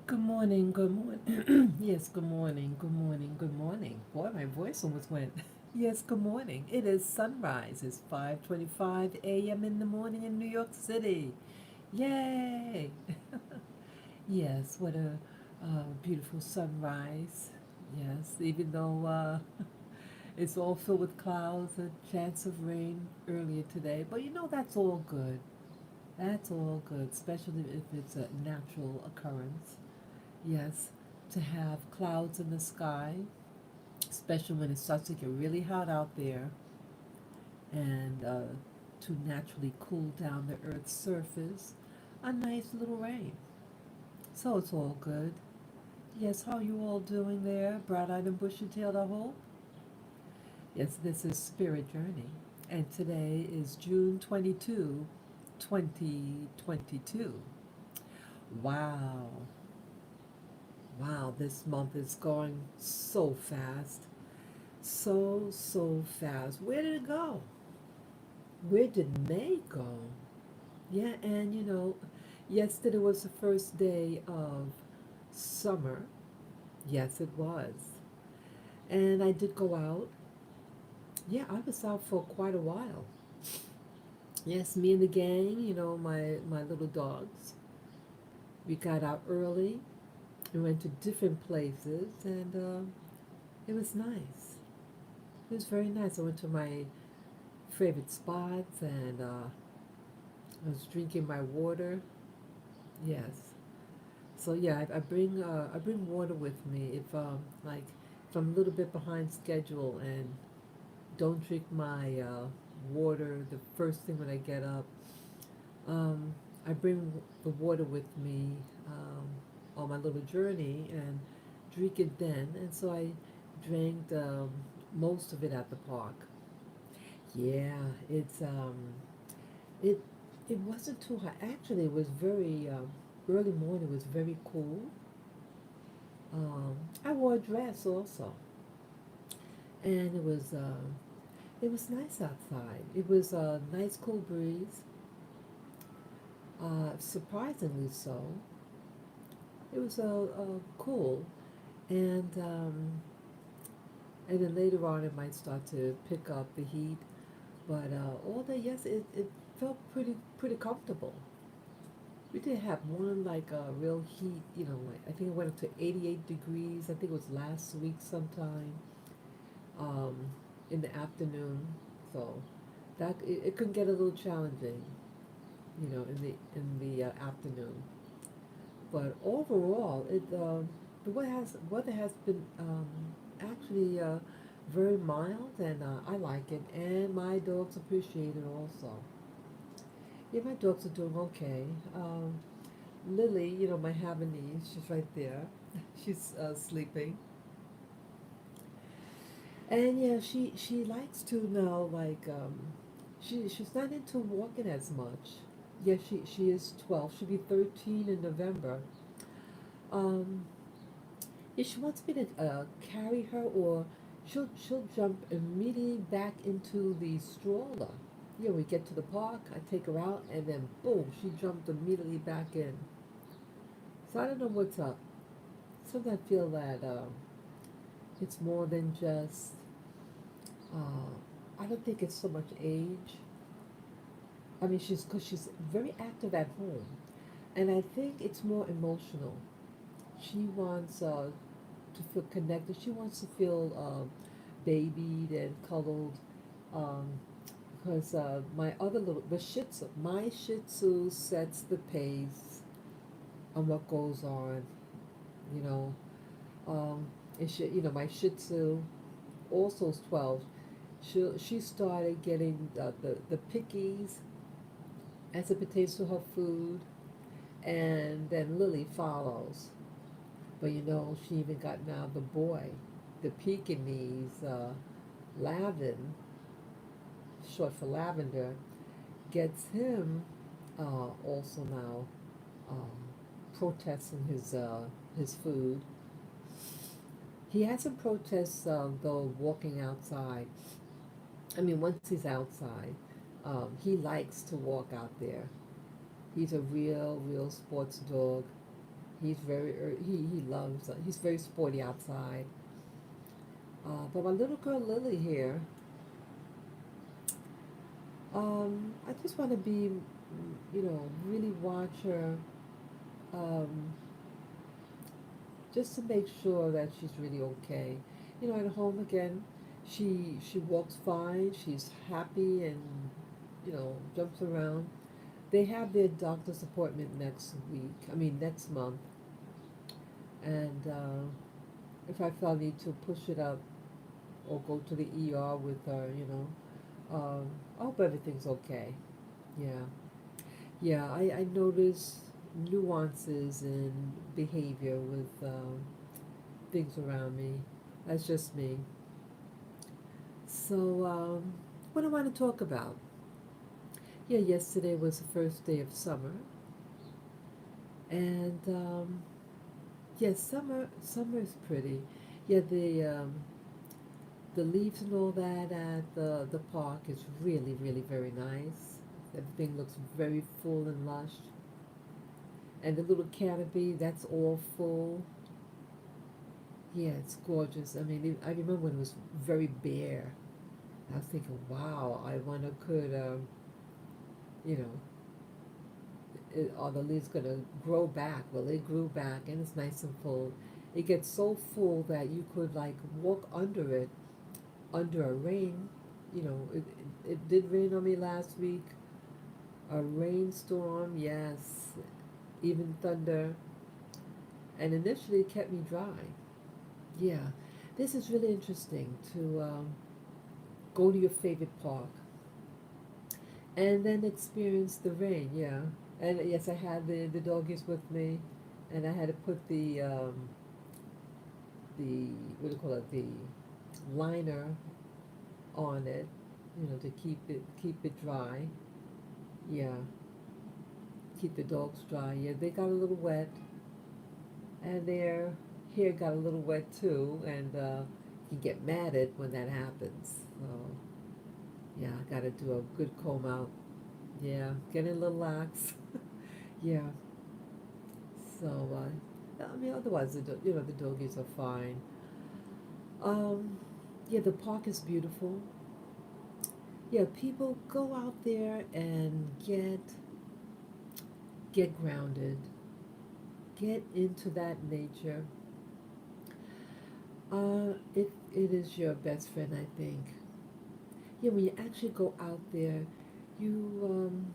Good morning, good morning. Yes, good morning, good morning, good morning. Boy, my voice almost went. Yes, good morning. It is sunrise. It's 5:25 a.m. in the morning in New York City. Yay! Yes, what a beautiful sunrise. Yes, even though it's all filled with clouds, a chance of rain earlier today. But that's all good. That's all good, especially if it's a natural occurrence. Yes, to have clouds in the sky, especially when it starts to get really hot out there, and to naturally cool down the Earth's surface, a nice little rain. So it's all good. Yes, how you all doing there? Bright-eyed and bushy-tailed, I hope. Yes, this is Spirit Journey, and today is June 22, 2022. Wow, wow, this month is going so fast. So fast. Where did it go? Where did May go? Yeah, and yesterday was the first day of summer. Yes, it was. And I did go out. Yeah, I was out for quite a while. Yes, me and the gang, my little dogs. We got out early and went to different places, and it was nice. It was very nice. I went to my favorite spots, and I was drinking my water. Yes. So yeah, I bring water with me if if I'm a little bit behind schedule and don't drink my water the first thing when I get up. Um, I bring the water with me on my little journey and drink it then. And so I drank most of it at the park. Yeah, it it wasn't too hot. Actually, it was very early morning. It was very cool. I wore a dress also, and it was nice outside. It was a nice cool breeze, surprisingly so. It was cool, and and then later on it might start to pick up the heat. But all day, yes, it felt pretty comfortable. We did have one like real heat, like I think it went up to 88 degrees. I think it was last week sometime. um, in the afternoon. So it could get a little challenging, in the afternoon. But overall, the weather has been actually very mild, and I like it, and my dogs appreciate it also. Yeah, my dogs are doing okay. Lily, my Havanese, she's right there. She's sleeping. And yeah, she likes to now she's not into walking as much. Yeah, she is 12. She'll be 13 in November. Um, yeah, she wants me to carry her, or she'll jump immediately back into the stroller. Yeah, we get to the park, I take her out, and then boom, she jumped immediately back in. So I don't know what's up. Sometimes I feel that it's more than just. I don't think it's so much age. I mean, because she's very active at home, and I think it's more emotional. She wants to feel connected. She wants to feel babied and cuddled. Um, because my Shih Tzu sets the pace on what goes on. You know, um, my Shih Tzu also is 12. She started getting the pickies as it pertains to her food, and then Lily follows. But she even got now the boy, the Pekingese, Lavin, short for lavender, gets him also now um, protesting his food. He hasn't protested though walking outside. I mean, once he's outside, he likes to walk out there. He's a real sports dog. He's he loves, he's very sporty outside. But my little girl Lily here, I just want to be, really watch her, um, just to make sure that she's really okay. At home again, she walks fine. She's happy and jumps around. They have their doctor's appointment next week. I mean next month, and if I feel I need to push it up or go to the ER with her, I hope everything's okay. Yeah, yeah. I notice nuances in behavior with things around me. That's just me. So, what do I want to talk about? Yeah, yesterday was the first day of summer, and yes, summer is pretty. Yeah, the leaves and all that at the park is really very nice. Everything looks very full and lush, and the little canopy that's all full. Yeah, it's gorgeous. I mean, I remember when it was very bare. I was thinking, wow, I wonder could you know are the leaves gonna grow back? Well, they grew back, and it's nice and full. It gets so full that you could like walk under it under a rain. It did rain on me last week. A rainstorm, yes, even thunder, and initially it kept me dry. Yeah, this is really interesting to go to your favorite park and then experience the rain. Yeah, and yes, I had the doggies with me, and I had to put the what do you call it, the liner on it, to keep it dry. Yeah, keep the dogs dry. Yeah, they got a little wet, and their hair got a little wet too, and you get mad at when that happens. So yeah, I got to do a good comb out. Yeah, getting a little lax. Yeah. So I mean, otherwise the doggies are fine. Um, yeah, the park is beautiful. Yeah, people go out there and get grounded, get into that nature. It is your best friend, I think. Yeah, when you actually go out there, you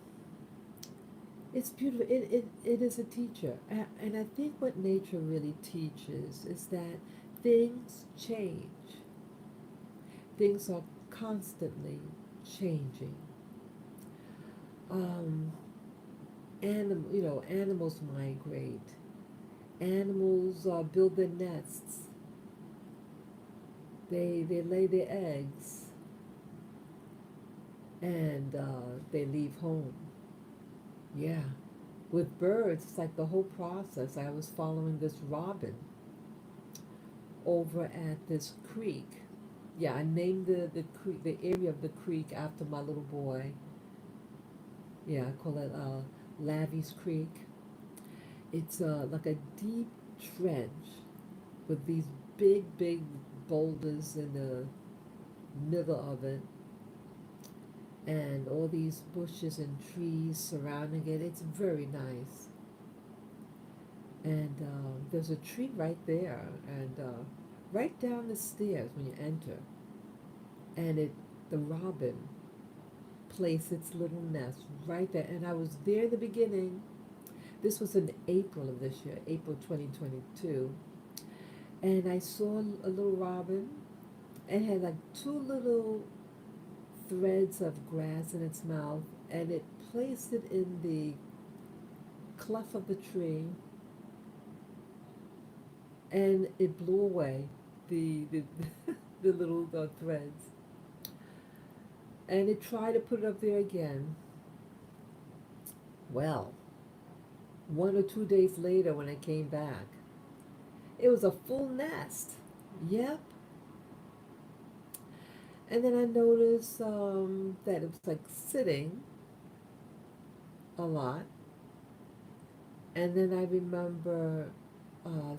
it's beautiful. It is a teacher, and I think what nature really teaches is that things change. Things are constantly changing. Um, animals migrate. Animals build their nests. They lay their eggs, and they leave home. Yeah. With birds, it's like the whole process. I was following this robin over at this creek. Yeah, I named the creek, the area of the creek after my little boy. Yeah, I call it Lavy's Creek. It's like a deep trench with these big boulders in the middle of it, and all these bushes and trees surrounding it. It's very nice. And there's a tree right there, and right down the stairs when you enter, and the robin placed its little nest right there. And I was there in the beginning. This was in April of this year, April 2022, and I saw a little robin. It had like two little threads of grass in its mouth, and it placed it in the cleft of the tree, and it blew away the the little threads, and it tried to put it up there again. Well, 1 or 2 days later, when I came back, it was a full nest. Yep. And then I noticed that it was like sitting a lot, And then I remember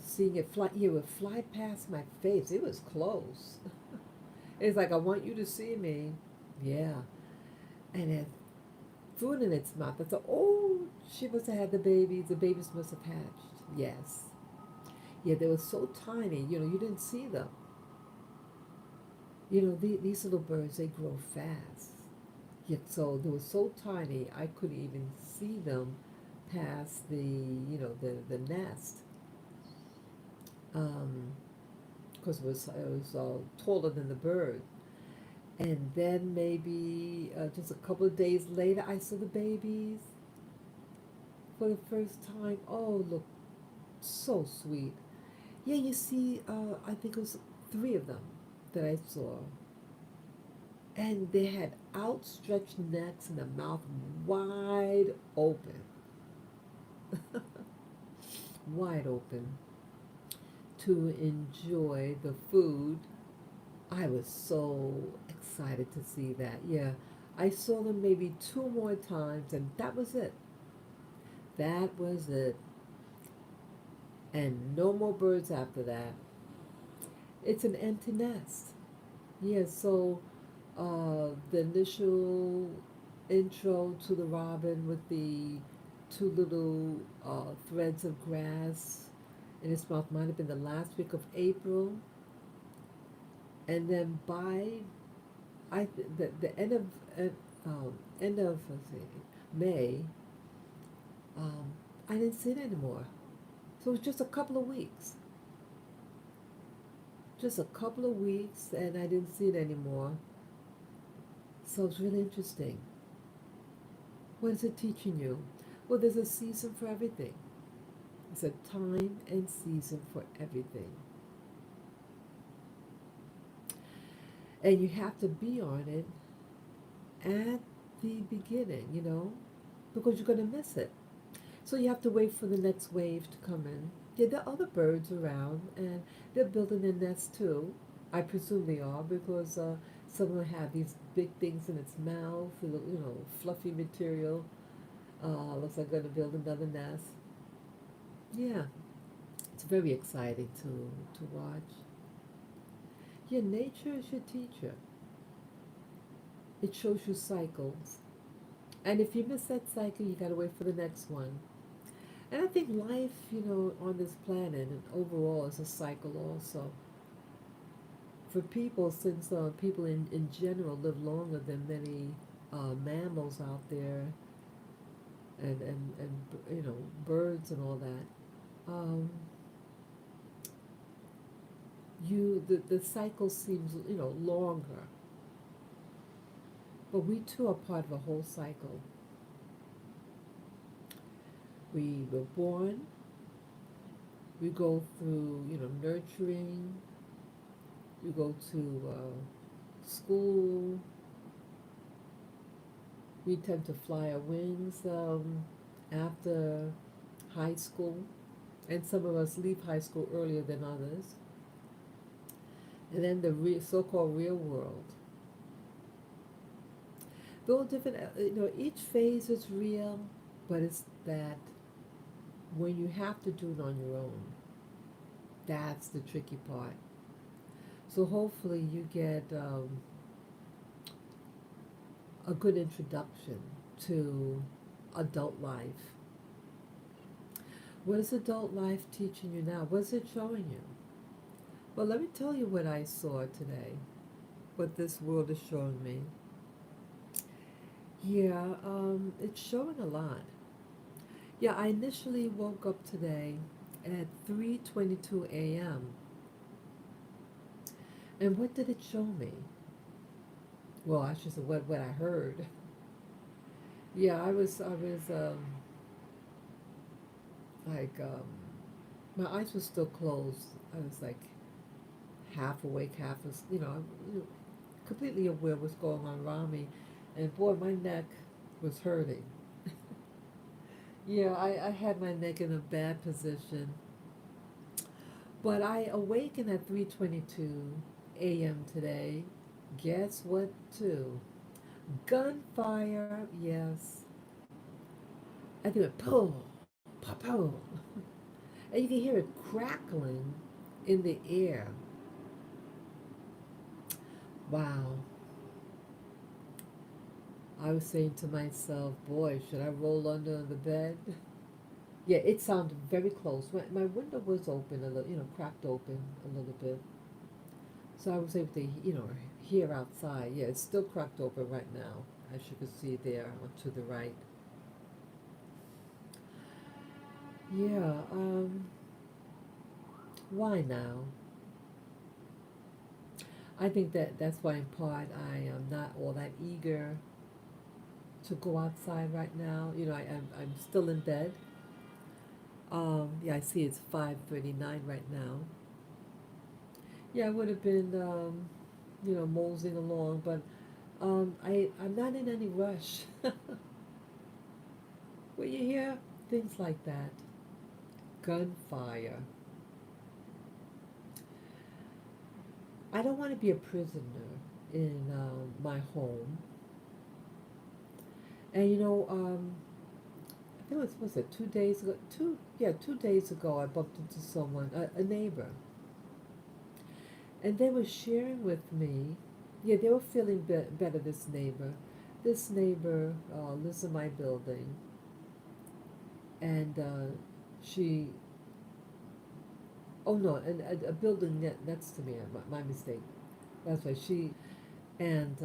seeing it fly. It would fly past my face. It was close. It's like, I want you to see me. Yeah. And it had food in its mouth. I thought, oh, she must have had the babies. The babies must have hatched. Yes. Yeah, they were so tiny. You didn't see them. These little birds, they grow fast. Yet so they were so tiny, I couldn't even see them past the nest. Because it was taller than the bird. And then maybe just a couple of days later, I saw the babies for the first time. Oh, look, so sweet. Yeah, you see, I think it was three of them that I saw. And they had outstretched necks and a mouth wide open. Wide open to enjoy the food. I was so excited to see that. Yeah, I saw them maybe two more times, and that was it. That was it. And no more birds after that. It's an empty nest. Yeah, so the initial intro to the robin with the two little threads of grass in its mouth might have been the last week of April, and then by the end of let's see, May, um, I didn't see it anymore. So it was just a couple of weeks, just a couple of weeks, and I didn't see it anymore. So it's really interesting. What is it teaching you? Well, there's a season for everything. It's a time and season for everything. And you have to be on it at the beginning, because you're going to miss it. So you have to wait for the next wave to come in. Yeah, there are other birds around, and they're building their nests too. I presume they are because some of them have these big things in its mouth, fluffy material. Looks like going to build another nest. Yeah, it's very exciting to watch. Yeah, nature is your teacher. It shows you cycles. And if you miss that cycle, you got to wait for the next one. And I think life, on this planet and overall is a cycle also. For people, since people in general live longer than many mammals out there and birds and all that, the cycle seems, longer. But we too are part of a whole cycle. We were born, we go through, nurturing, we go to school, we tend to fly our wings after high school, and some of us leave high school earlier than others. And then the so-called real world. They're all different, each phase is real, but it's that when you have to do it on your own, that's the tricky part. So hopefully you get a good introduction to adult life. What is adult life teaching you now? What's it showing you? Well, let me tell you what I saw today, what this world is showing me. Yeah, it's showing a lot. Yeah, I initially woke up today at 3:22 a.m. And what did it show me? Well, I should say what I heard. Yeah, I was like my eyes were still closed. I was like half awake, completely aware of what's going on around me, and boy, my neck was hurting. Yeah, I had my neck in a bad position, but I awakened at 3:22 a.m. today. Guess what? Too gunfire. Yes, I think it pop, pop, pop, boom, and you can hear it crackling in the air. Wow. I was saying to myself, boy, should I roll under the bed? Yeah, it sounded very close. My window was open a little, cracked open a little bit. So I was able to, hear outside. Yeah, it's still cracked open right now, as you can see there to the right. Yeah, why now? I think that's why in part I am not all that eager to go outside right now. I'm still in bed. Yeah, I see it's 5:39 right now. Yeah, I would have been, moseying along, but I'm not in any rush. When you hear things like that, gunfire, I don't want to be a prisoner in my home. And I think it was it 2 days ago? 2 days ago, I bumped into someone, a neighbor, and they were sharing with me. Yeah, they were feeling better. This neighbor lives in my building, and she. Oh no, and a building next to me. My mistake. That's why and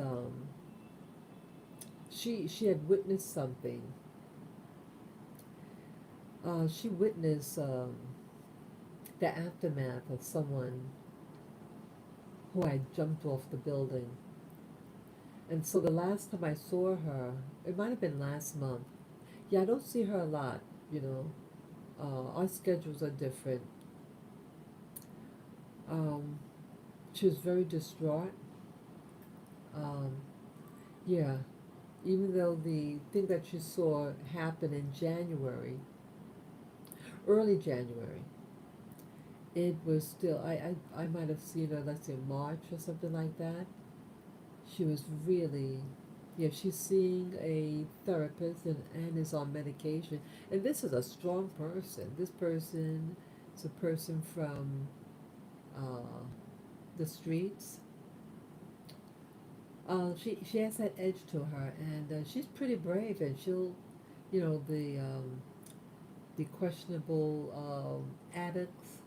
she had witnessed something. She witnessed the aftermath of someone who had jumped off the building. And so the last time I saw her, it might have been last month. Yeah, I don't see her a lot, you know. Our schedules are different. Um, she was very distraught. Um, yeah, even though the thing that she saw happened in January, early January, it was still, I might have seen her, let's say, March or something like that. She was really, yeah, she's seeing a therapist and is on medication. And this is a strong person. This person is a person from uh, the streets. She has that edge to her, and she's pretty brave. And she'll, you know, the questionable addicts,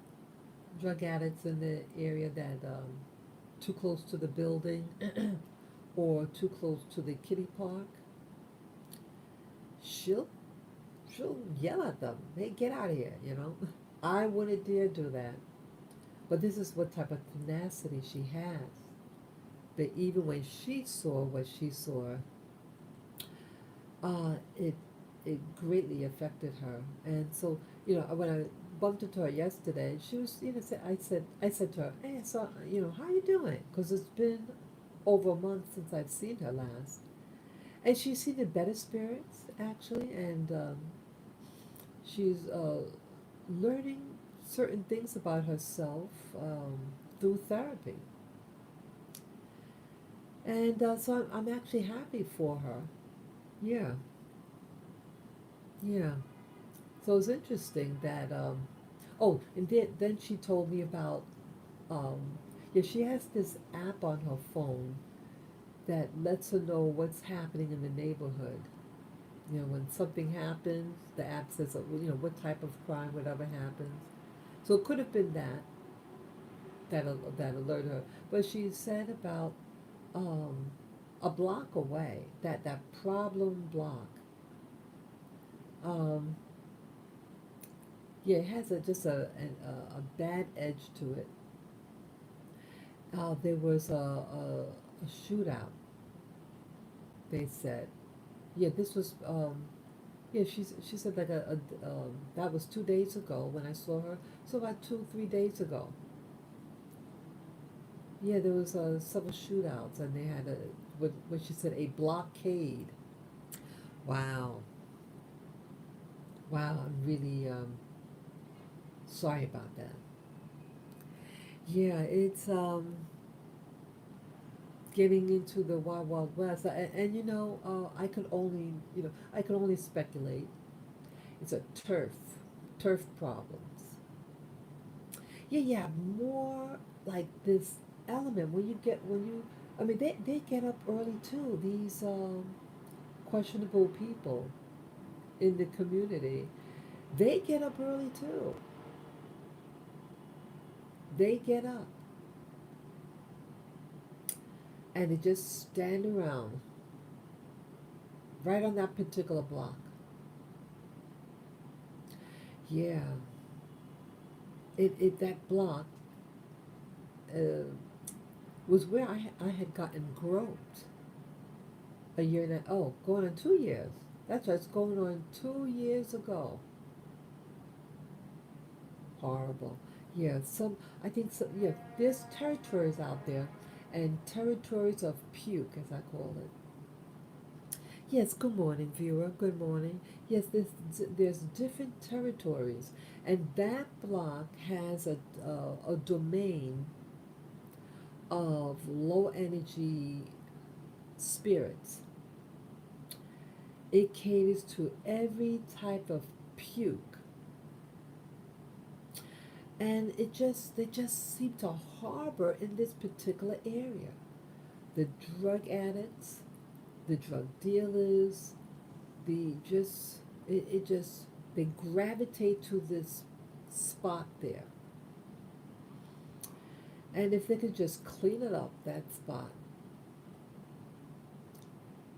drug addicts in the area that too close to the building or too close to the kiddie park, she'll she'll yell at them. Hey, get out of here, you know. I wouldn't dare do that. But this is what type of tenacity she has. That even when she saw what she saw, it greatly affected her. And so, when I bumped into her yesterday, she was, I said to her, hey, so, how you doing? Because it's been over a month since I've seen her last. And she seemed in better spirits, actually, and she's learning certain things about herself through therapy. And so I'm actually happy for her. Yeah, yeah. So it's interesting that, oh, and then she told me about, um, yeah, she has this app on her phone that lets her know what's happening in the neighborhood. When something happens, the app says, what type of crime, whatever happens. So it could have been that alerted her. But she said about um, a block away, that problem block. Um, yeah, it has just a bad edge to it. There was a shootout. They said, yeah, this was yeah. She said like that was 2 days ago when I saw her. So about 2 3 days ago. Yeah, there was several shootouts, and they had what she said, a blockade. Wow, wow, I'm really sorry about that. Yeah, it's getting into the wild wild west, and I could only speculate. It's a turf. turf problems. Yeah, yeah, more like this element when you get when you. I mean, they get up early too. These questionable people in the community, they get up early too. They get up and they just stand around right on that particular block. Yeah, it that block uh, was where I had gotten groped a year and going on 2 years. That's right, it's going on 2 years ago. Horrible. Yeah, I think some, yeah, there's territories out there, and territories of puke, as I call it. Yes, good morning, viewer. Good morning. Yes, there's different territories, and that block has a domain of low energy spirits. It caters to every type of puke, and they just seem to harbor in this particular area. The drug addicts, the drug dealers, the just it just they gravitate to this spot there. And if they could just clean it up, that spot.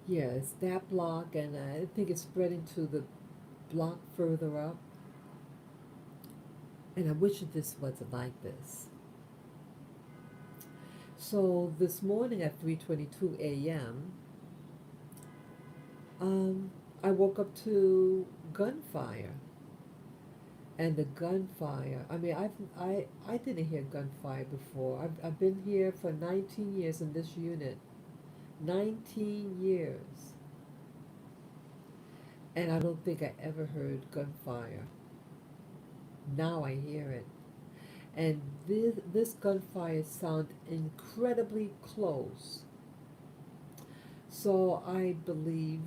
Yeah, it's that block, and I think it's spreading to the block further up. And I wish this wasn't like this. So this morning at 3:22 a.m., um, I woke up to gunfire. And the gunfire. I mean, I didn't hear gunfire before. I've been here for 19 years in this unit. 19 years. And I don't think I ever heard gunfire. Now I hear it. And this gunfire sound incredibly close. So I believe,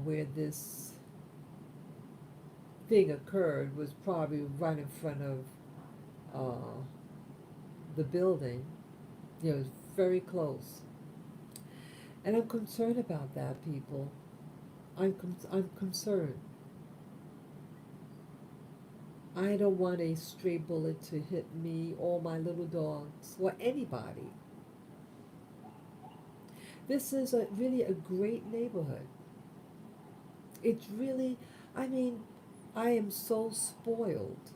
where this thing occurred was probably right in front of uh, the building. It was very close. And I'm concerned about that, people. I'm concerned. I don't want a stray bullet to hit me or my little dogs or anybody. This is really a great neighborhood. It's really, I mean, I am so spoiled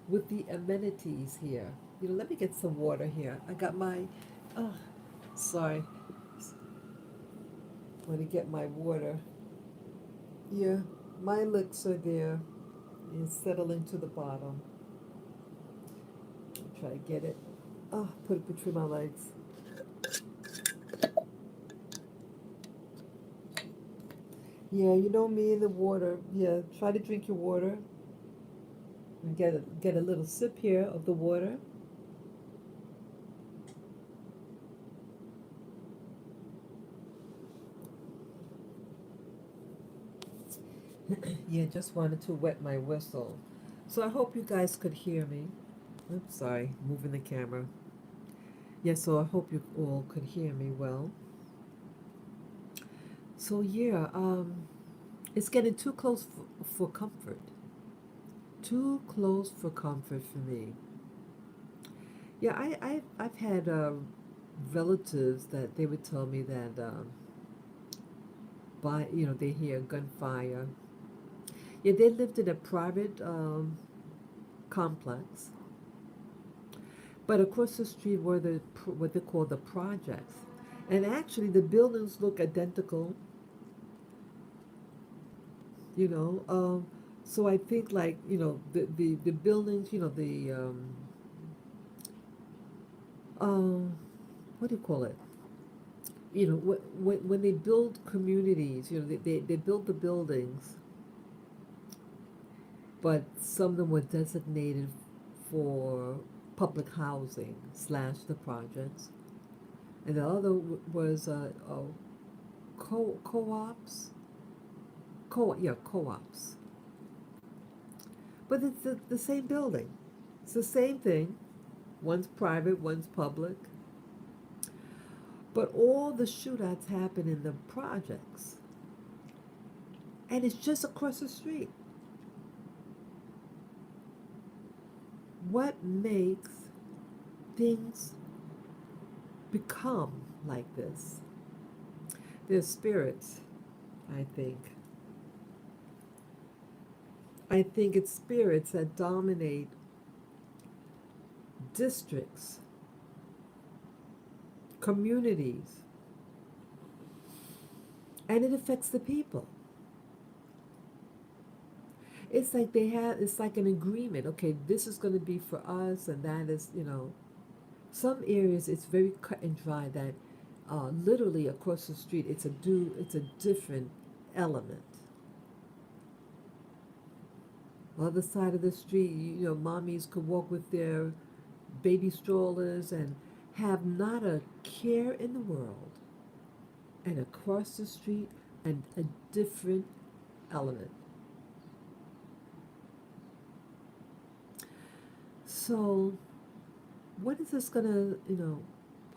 with the amenities here. Let me get some water here. I got my, oh, sorry. Want to get my water. Yeah, my licks are there. It's settling to the bottom. Try to get it. Oh, put it between my legs. Yeah, you know me in the water. Yeah, try to drink your water and get a little sip here of the water. Yeah, just wanted to wet my whistle. So I hope you guys could hear me. Oops, sorry, moving the camera. Yeah, so I hope you all could hear me well. So yeah, it's getting too close for comfort. Too close for comfort for me. Yeah, I've had relatives that they would tell me that they hear gunfire. Yeah, they lived in a private complex, but across the street were what they call the projects, and actually the buildings look identical. You know, so I think like the buildings, um, what do you call it? When they build communities, they build the buildings, but some of them were designated for public housing slash the projects, and the other was co-ops, co-ops. but it's the same building. It's the same thing. One's private, one's public. But all the shootouts happen in the projects. And it's just across the street. What makes things become like this? There's spirits, I think. I think it's spirits that dominate districts, communities, and it affects the people. It's like it's like an agreement. Okay, this is going to be for us, and that is, some areas it's very cut and dry that literally across the street it's a different element. Other side of the street, mommies could walk with their baby strollers and have not a care in the world. And across the street, and a different element. So, what is this gonna,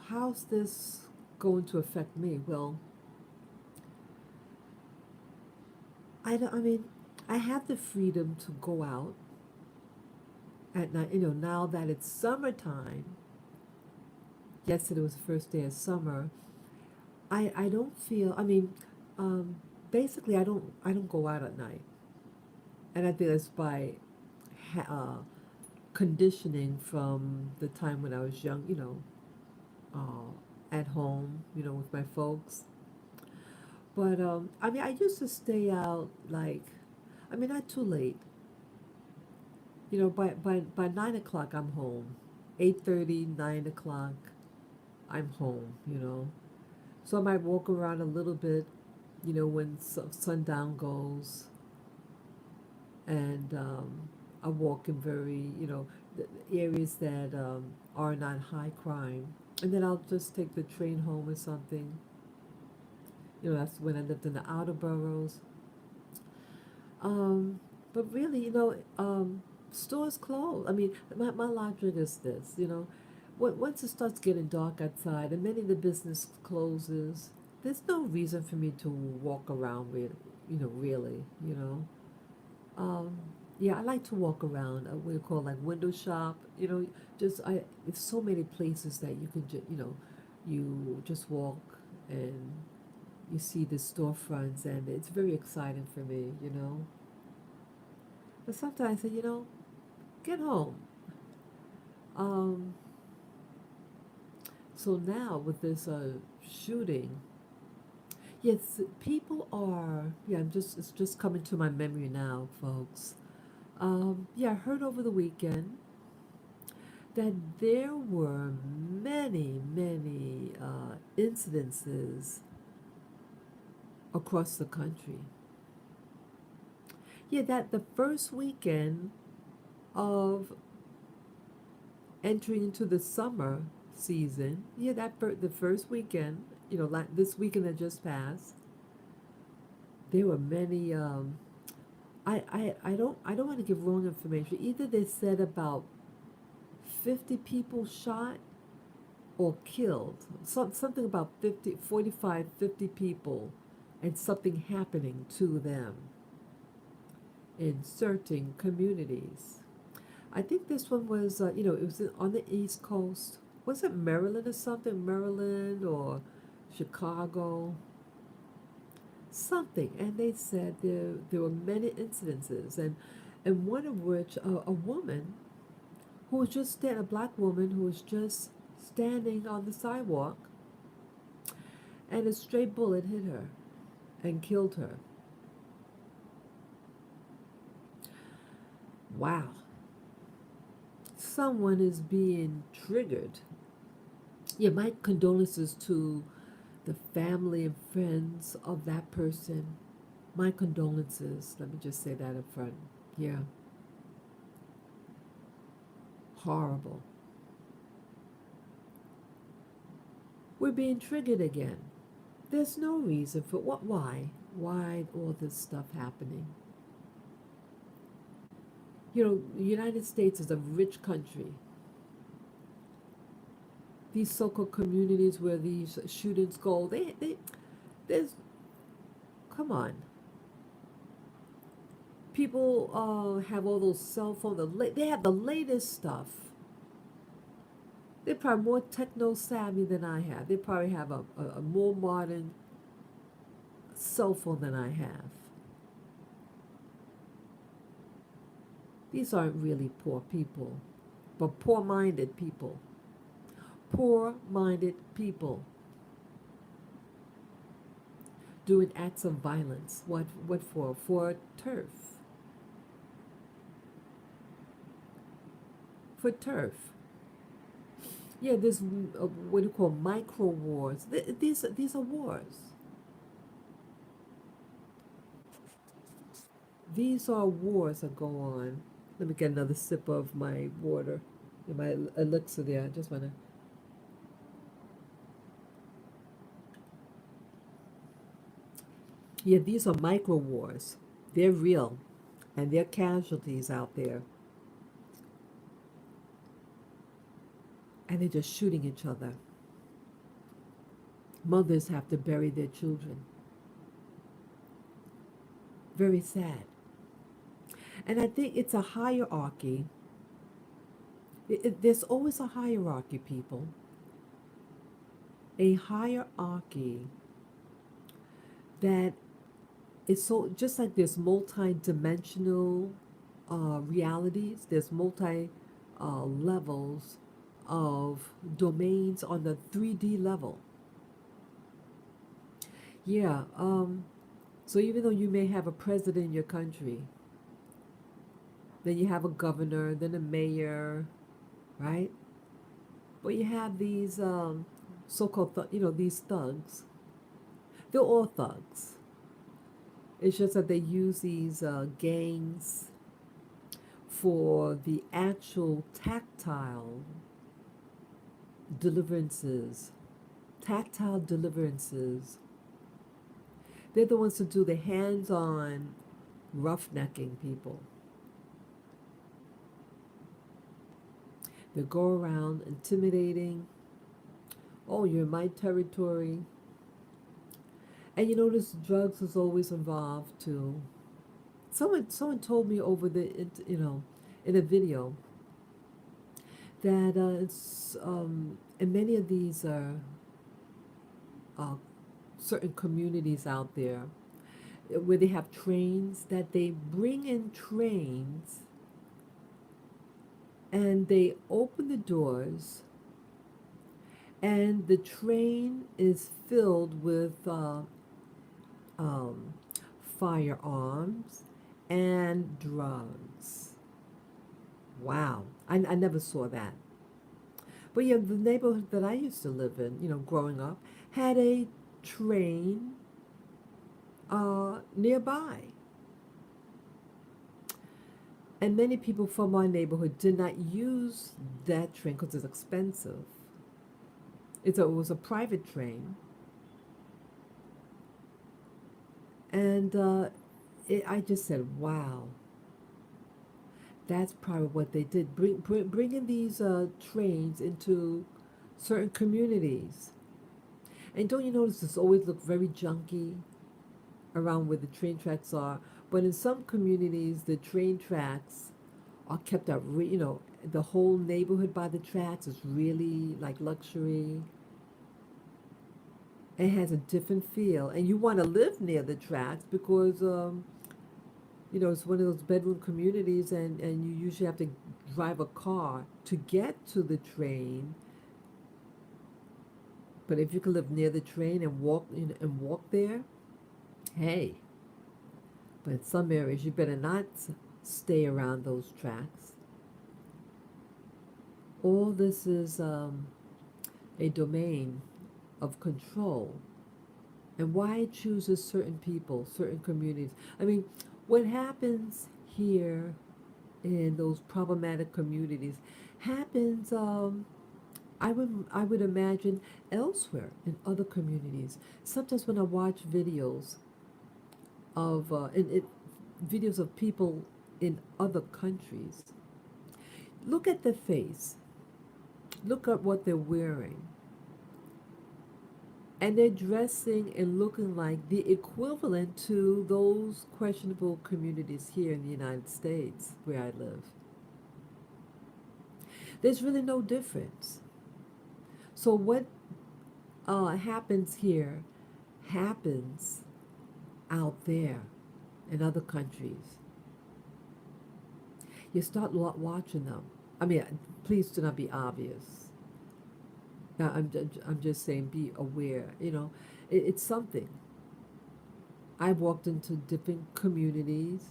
how's this going to affect me? Well, I mean, I have the freedom to go out at night, now that it's summertime. Yesterday was the first day of summer. I don't feel, um, basically I don't go out at night. And I think that's by conditioning from the time when I was young, at home, with my folks. But I used to stay out like, not too late. By 9 o'clock I'm home. 8:30, 9 o'clock, I'm home. So I might walk around a little bit, when sundown goes, and I walk in very, the areas that are not high crime, and then I'll just take the train home or something. That's when I lived in the outer boroughs. Um, but really, stores close. My logic is this, once it starts getting dark outside and many of the business closes, there's no reason for me to walk around with, really, Um, yeah, I like to walk around. What you call like window shop. Just It's so many places that you can you just walk and you see the storefronts, and it's very exciting for me. But sometimes I say, get home. Um, so now with this shooting, yes, people are. Yeah, it's just coming to my memory now, folks. Yeah, I heard over the weekend that there were many, many incidences across the country. Yeah, that the first weekend of entering into the summer season, yeah, the first weekend, like this weekend that just passed, there were many. I don't want to give wrong information. Either they said about 50 people shot or killed. Something about 50, 45, 50 people, and something happening to them in certain communities. I think this one was, it was on the East Coast. Was it Maryland or something? Maryland or Chicago? Something. And they said there were many incidences, and one of which, a woman who was a black woman who was just standing on the sidewalk, and a stray bullet hit her and killed her. Wow. Someone is being triggered. Yeah, my condolences to the family and friends of that person. My condolences. Let me just say that up front. Yeah. Horrible. We're being triggered again. There's no reason for what, why all this stuff happening. The United States is a rich country. These so-called communities where these shootings go, there's, come on, people have all those cell phones. They have the latest stuff. They're probably more techno savvy than I have. They probably have a more modern cell phone than I have. These aren't really poor people, but poor-minded people. Poor-minded people doing acts of violence. What for? For turf. For turf. Yeah, there's what do you call micro wars. These are wars. These are wars that go on. Let me get another sip of my water, my elixir there. I just wanna. Yeah, these are micro wars. They're real, and there are casualties out there, and they're just shooting each other. Mothers have to bury their children. Very sad. And I think it's a hierarchy. There's always a hierarchy, people. A hierarchy that is so, just like there's multi-dimensional realities, there's multi levels of domains on the 3D level. Yeah, so even though you may have a president in your country, then you have a governor, then a mayor, right? But you have these so-called, these thugs. They're all thugs. It's just that they use these gangs for the actual tactile deliverances. Tactile deliverances. They're the ones to do the hands-on roughnecking people. They go around intimidating. Oh, you're in my territory. And you notice drugs is always involved too. Someone told me over in a video that it's in many of these uh, certain communities out there where they have trains, that they bring in trains and they open the doors and the train is filled with um, firearms and drugs. Wow, I never saw that. But yeah, the neighborhood that I used to live in, growing up, had a train nearby. And many people from our neighborhood did not use that train because it's expensive. It was a private train. And I just said, wow, that's probably what they did. Bringing these trains into certain communities. And don't you notice this always look very junky around where the train tracks are? But in some communities, the train tracks are kept up. The whole neighborhood by the tracks is really like luxury. It has a different feel, and you want to live near the tracks because it's one of those bedroom communities, and you usually have to drive a car to get to the train. But if you can live near the train and walk there, hey. But in some areas, you better not stay around those tracks. All this is a domain of control. And why it chooses certain people, certain communities. I mean, what happens here in those problematic communities happens, I would imagine, elsewhere in other communities. Sometimes when I watch videos of videos of people in other countries, look at their face, look at what they're wearing, and they're dressing and looking like the equivalent to those questionable communities here in the United States where I live. There's really no difference. So what happens here happens out there in other countries. You start watching them. I mean, please do not be obvious. Now, I'm just saying, be aware. It's something. I've walked into different communities,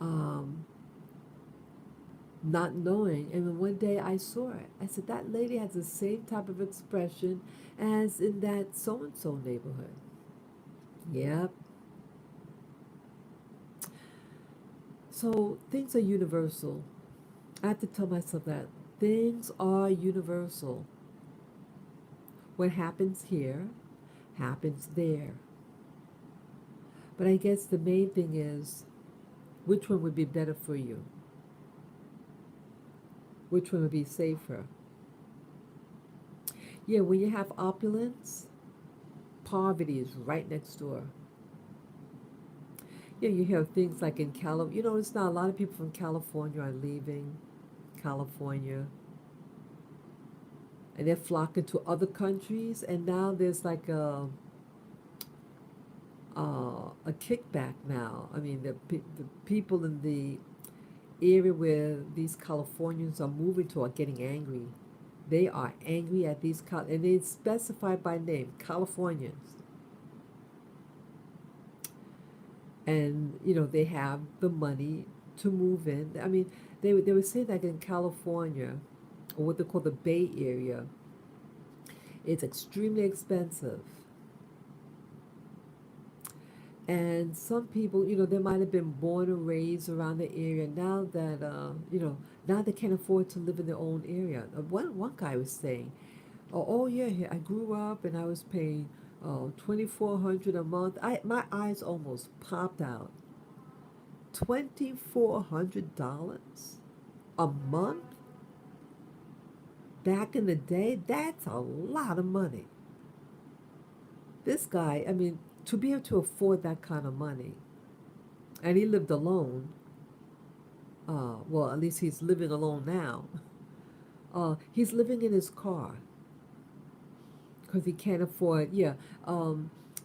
um, not knowing, and then one day I saw it. I said, that lady has the same type of expression as in that so and so neighborhood. Yep. So things are universal. I have to tell myself that things are universal. What happens here happens there. But I guess the main thing is, which one would be better for you? Which one would be safer? Yeah, when you have opulence, poverty is right next door. Yeah, you hear things like in California. It's not a lot of people from California are leaving California, and they're flocking to other countries. And now there's like a kickback now. I mean, the people in the area where these Californians are moving to are getting angry. They are angry at these, and they specify by name, Californians. And, they have the money to move in. I mean, they were saying that in California, or what they call the Bay Area, it's extremely expensive. And some people, they might have been born and raised around the area. Now that, now they can't afford to live in their own area. One guy was saying, oh yeah, I grew up and I was paying 2,400 a month. My eyes almost popped out. $2,400 a month back in the day. That's a lot of money. This guy, I mean, to be able to afford that kind of money, and he lived alone. Well, at least he's living alone now. He's living in his car because he can't afford. Yeah,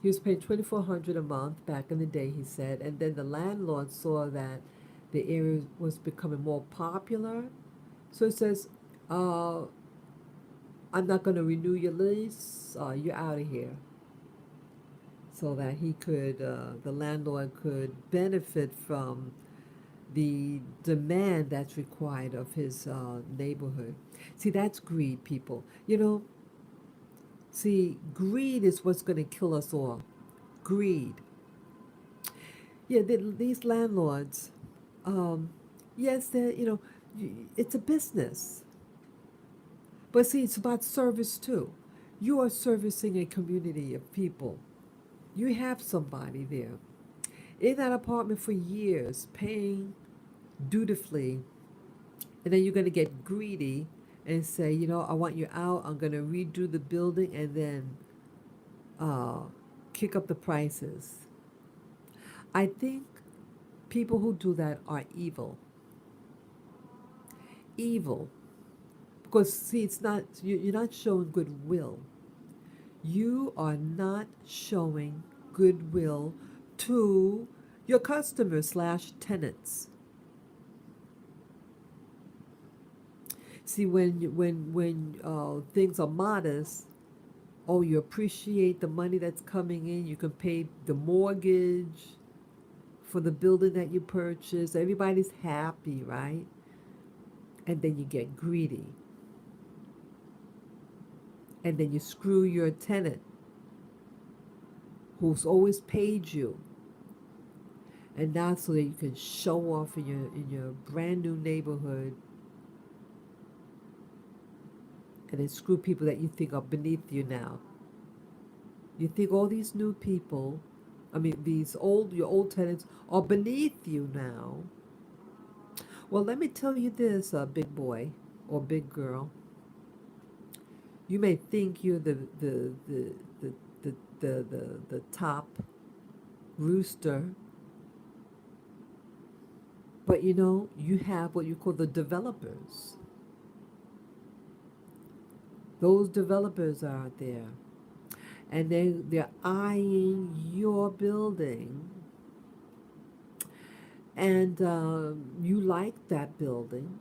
he was paying 2,400 a month back in the day. He said, and then the landlord saw that the area was becoming more popular, so he says, uh, "I'm not going to renew your lease. You're out of here." So that the landlord could benefit from the demand that's required of his neighborhood. See, that's greed, people. See, greed is what's going to kill us all. Greed. Yeah, these landlords, um, yes, it's a business. But see, it's about service too. You are servicing a community of people. You have somebody there in that apartment for years, paying dutifully, and then you're going to get greedy and say, I want you out. I'm going to redo the building and then uh, kick up the prices. I think people who do that are evil. Evil. Because, see, it's not, you're not showing goodwill. You are not showing goodwill to your customers slash tenants. See, when things are modest, oh, you appreciate the money that's coming in. You can pay the mortgage for the building that you purchased. Everybody's happy, right? And then you get greedy. And then you screw your tenant who's always paid you. And now so that you can show off in your brand new neighborhood, and then screw people that you think are beneath you now. You think all these new people, I mean your old tenants are beneath you now. Well, let me tell you this, big boy or big girl. You may think you're the, the, the top rooster, but you know, you have what you call the developers. Those developers are out there, and they're eyeing your building, and you like that building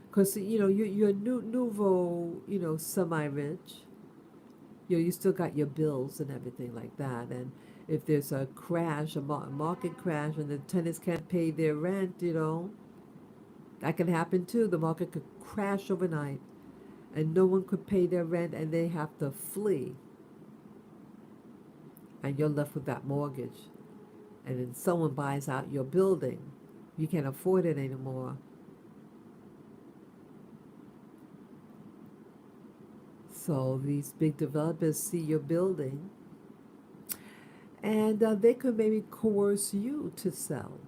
because you know you're nouveau, you know, semi-rich. You know, you still got your bills and everything like that, and if there's a crash, a market crash, and the tenants can't pay their rent, you know, that can happen too. The market could crash overnight, and no one could pay their rent, and they have to flee, and you're left with that mortgage. And then someone buys out your building, you can't afford it anymore. So these big developers see your building, and they could maybe coerce you to sell.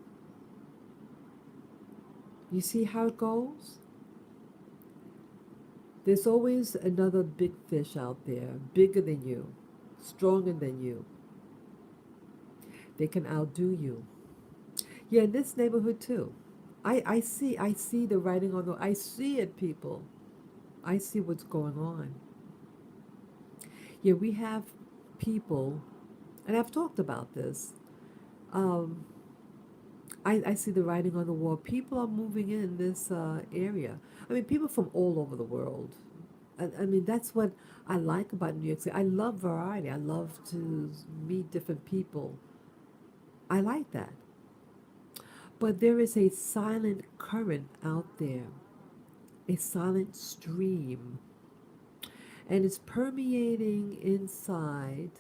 You see how it goes? There's always another big fish out there, bigger than you, stronger than you. They can outdo you. Yeah, in this neighborhood too. I see the writing on the, I see it, people. I see what's going on. Yeah, we have people, and I've talked about this. Um, I see the writing on the wall. People are moving in this area. I mean, people from all over the world. I mean, that's what I like about New York City. I love variety. I love to meet different people. I like that. But there is a silent current out there, a silent stream, and it's permeating inside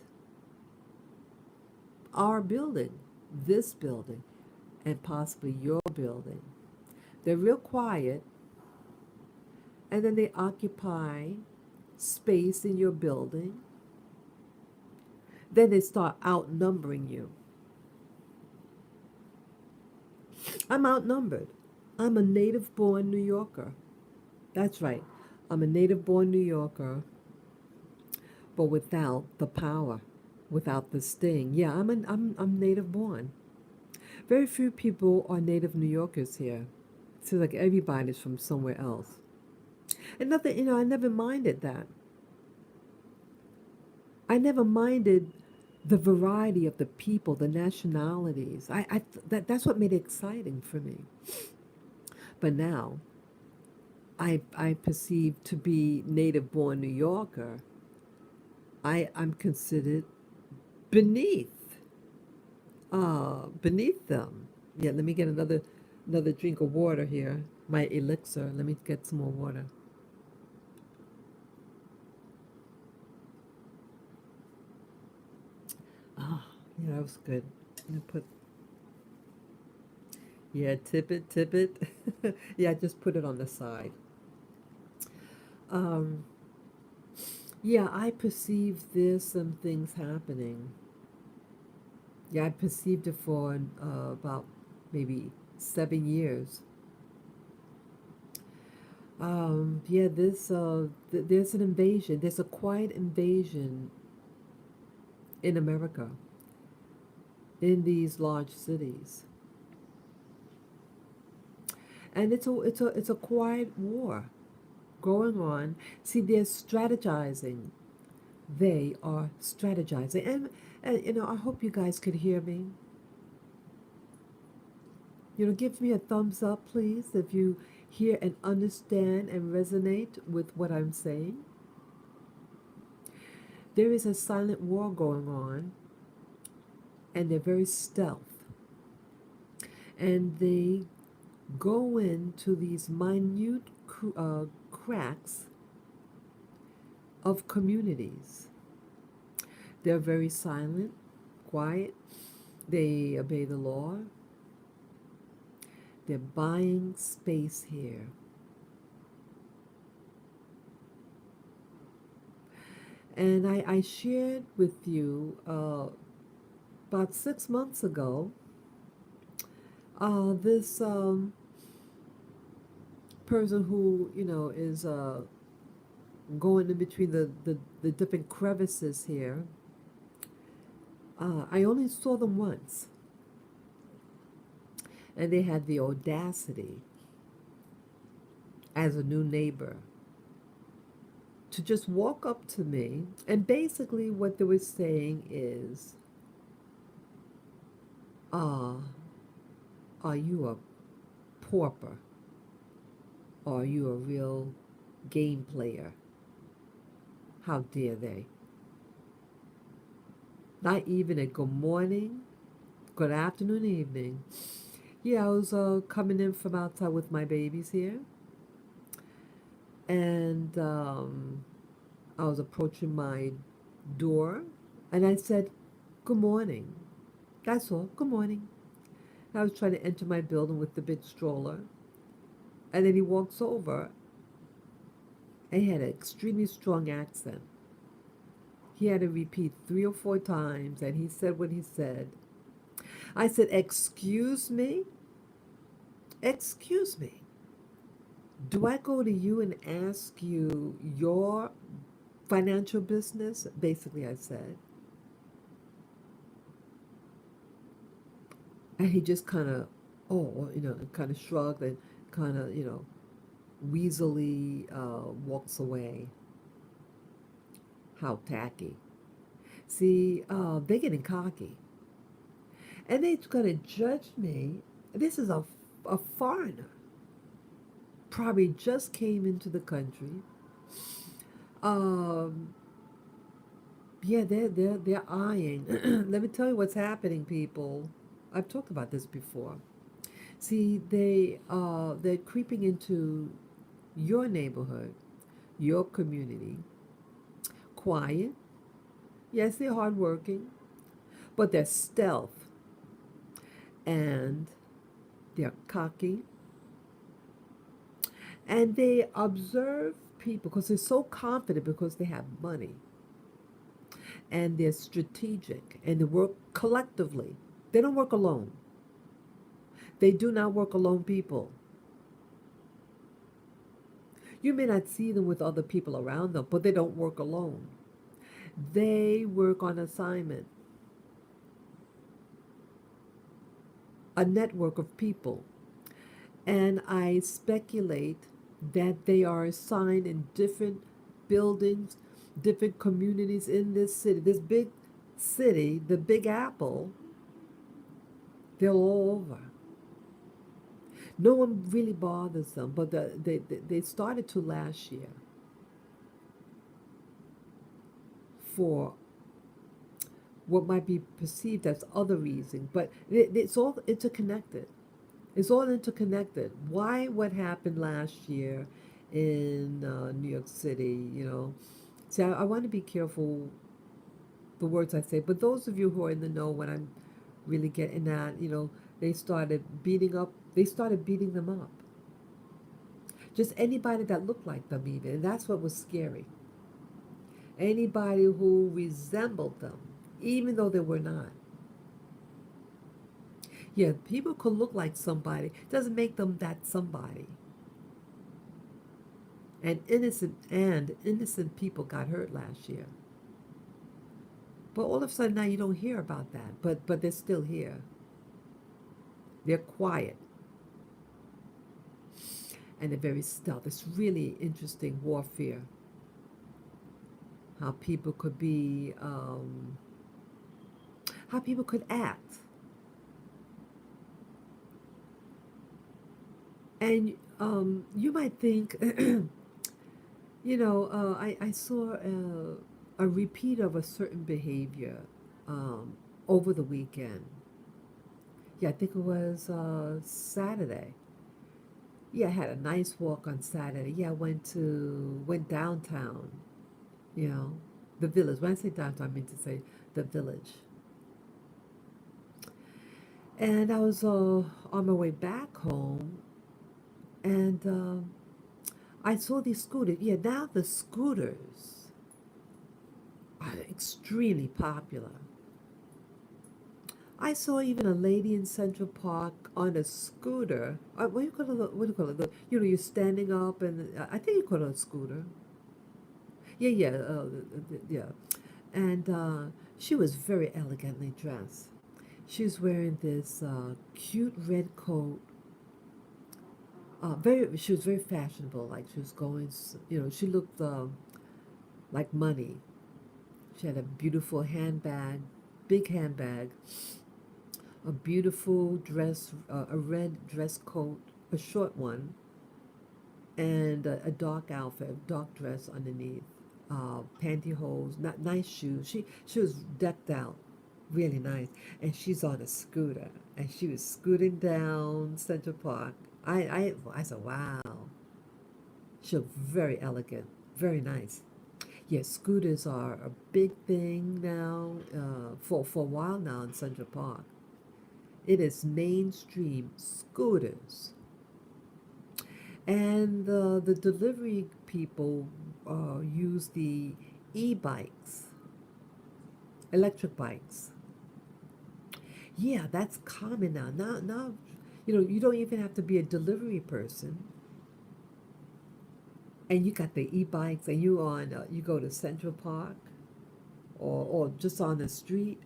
our building, this building, and possibly your building. They're real quiet, and then they occupy space in your building. Then they start outnumbering you. I'm outnumbered. I'm a native born New Yorker. That's right. I'm a native born New Yorker, but without the power, without the sting. Yeah, I'm native born. Very few people are native New Yorkers here. It seems like everybody's from somewhere else. And nothing, you know, I never minded that. I never minded the variety of the people, the nationalities. That's what made it exciting for me. But now, I perceive to be native born New Yorker. I'm considered beneath, beneath them. Yeah, let me get another drink of water here. My elixir. Let me get some more water. Ah, yeah, that was good. I'm gonna put, yeah, tip it. Yeah, just put it on the side. Um, yeah, I perceive there's some things happening. Yeah, I perceived it for about maybe 7 years. Yeah, there's an invasion. There's a quiet invasion in America, in these large cities, and it's a quiet war going on. See, they're strategizing. They are strategizing, and you know, I hope you guys could hear me. You know, give me a thumbs up, please, if you hear and understand and resonate with what I'm saying. There is a silent war going on, and they're very stealth. And they go into these minute cracks of communities. They're very silent, quiet. They obey the law. They're buying space here. And I shared with you about 6 months ago this. person who, is going in between the different crevices here. I only saw them once, and they had the audacity as a new neighbor to just walk up to me, and basically what they were saying is, uh, are you a pauper? Or are you a real game player? How dare they? Not even a good morning, good afternoon, evening. Yeah, I was coming in from outside with my babies here, and I was approaching my door, and I said, "Good morning." That's all. Good morning. I was trying to enter my building with the big stroller, and then he walks over, and he had an extremely strong accent. He had to repeat 3 or 4 times, and he said what he said. I said, "Excuse me? Excuse me. Do I go to you and ask you your financial business?" Basically, I said. And he just kind of, kind of shrugged and kind of, weaselly walks away. How tacky. See, they're getting cocky. And they're going to judge me. This is a foreigner. Probably just came into the country. Um, yeah, they're eyeing. Let me tell you what's happening, people. I've talked about this before. See, they're creeping into your neighborhood, your community. Quiet. Yes, they're hardworking, but they're stealth and they're cocky, and they observe people because they're so confident because they have money, and they're strategic and they work collectively. They don't work alone. They do not work alone, people. You may not see them with other people around them, but they don't work alone. They work on assignment, a network of people. And I speculate that they are assigned in different buildings, different communities in this city. This big city, the Big Apple, they're all over. No one really bothers them, but they started to last year for what might be perceived as other reasons, but it's all interconnected. It's all interconnected. Why what happened last year in New York City, See, I want to be careful the words I say, but those of you who are in the know when I'm really getting at, they started beating them up. Just anybody that looked like them even, and that's what was scary. Anybody who resembled them, even though they were not. Yeah, people could look like somebody. Doesn't make them that somebody. And innocent people got hurt last year. But all of a sudden now you don't hear about that. But they're still here. They're quiet. And they're very stealth. It's really interesting warfare. How people could be, how people could act. And you might think, I saw a repeat of a certain behavior over the weekend. Yeah, I think it was Saturday. Yeah, I had a nice walk on Saturday. Yeah, I went downtown, you know, the village. When I say downtown, I mean to say the village. And I was on my way back home, and I saw these scooters. Yeah, now the scooters are extremely popular. I saw even a lady in Central Park on a scooter. What do you call it? What do you call it? You're standing up, and I think you call it a scooter. Yeah, yeah, yeah. And she was very elegantly dressed. She was wearing this cute red coat. She was very fashionable. Like she was going, she looked like money. She had a beautiful handbag, big handbag, a beautiful dress, a red dress coat, a short one, and a dark outfit, a dark dress underneath, pantyhose, not nice shoes. She was decked out, really nice, and she's on a scooter, and she was scooting down Central Park. I said, wow, she looked very elegant, very nice. Yes, scooters are a big thing now, for a while now in Central Park. It is mainstream scooters. And the delivery people use the e-bikes, electric bikes. Yeah, that's common now. Now, you don't even have to be a delivery person, and you got the e-bikes, and you go to Central Park or just on the street,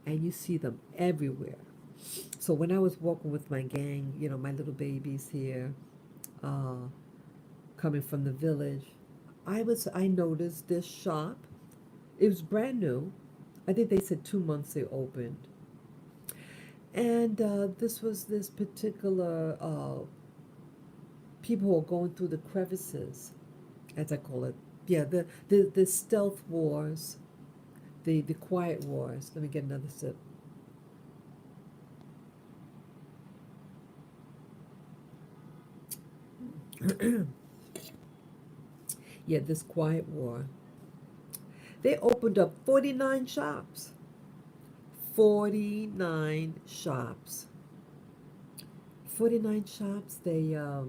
and you see them everywhere. So when I was walking with my gang, my little babies here, uh, coming from the village, I noticed this shop. It was brand new. I think they said 2 months they opened. And this was this particular people who are going through the crevices, as I call it. Yeah, the stealth wars, the quiet wars. Let me get another sip. Yeah, this quiet war. They opened up 49 shops. 49 shops. 49 shops they have.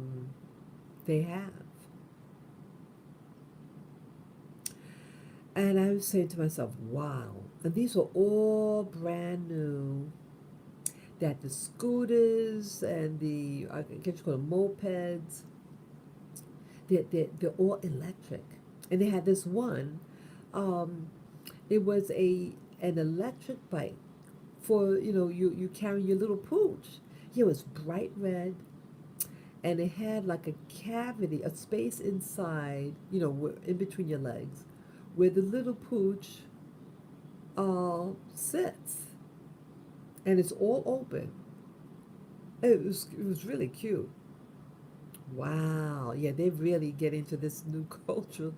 And I was saying to myself, wow. And these were all brand new. They had the scooters and I guess you call them mopeds. They're all electric. And they had this one, um, it was an electric bike for, you carry your little pooch. Yeah, it was bright red, and it had like a cavity, a space inside, in between your legs, where the little pooch sits, and it's all open. It was really cute. Wow, yeah, they really get into this new culture.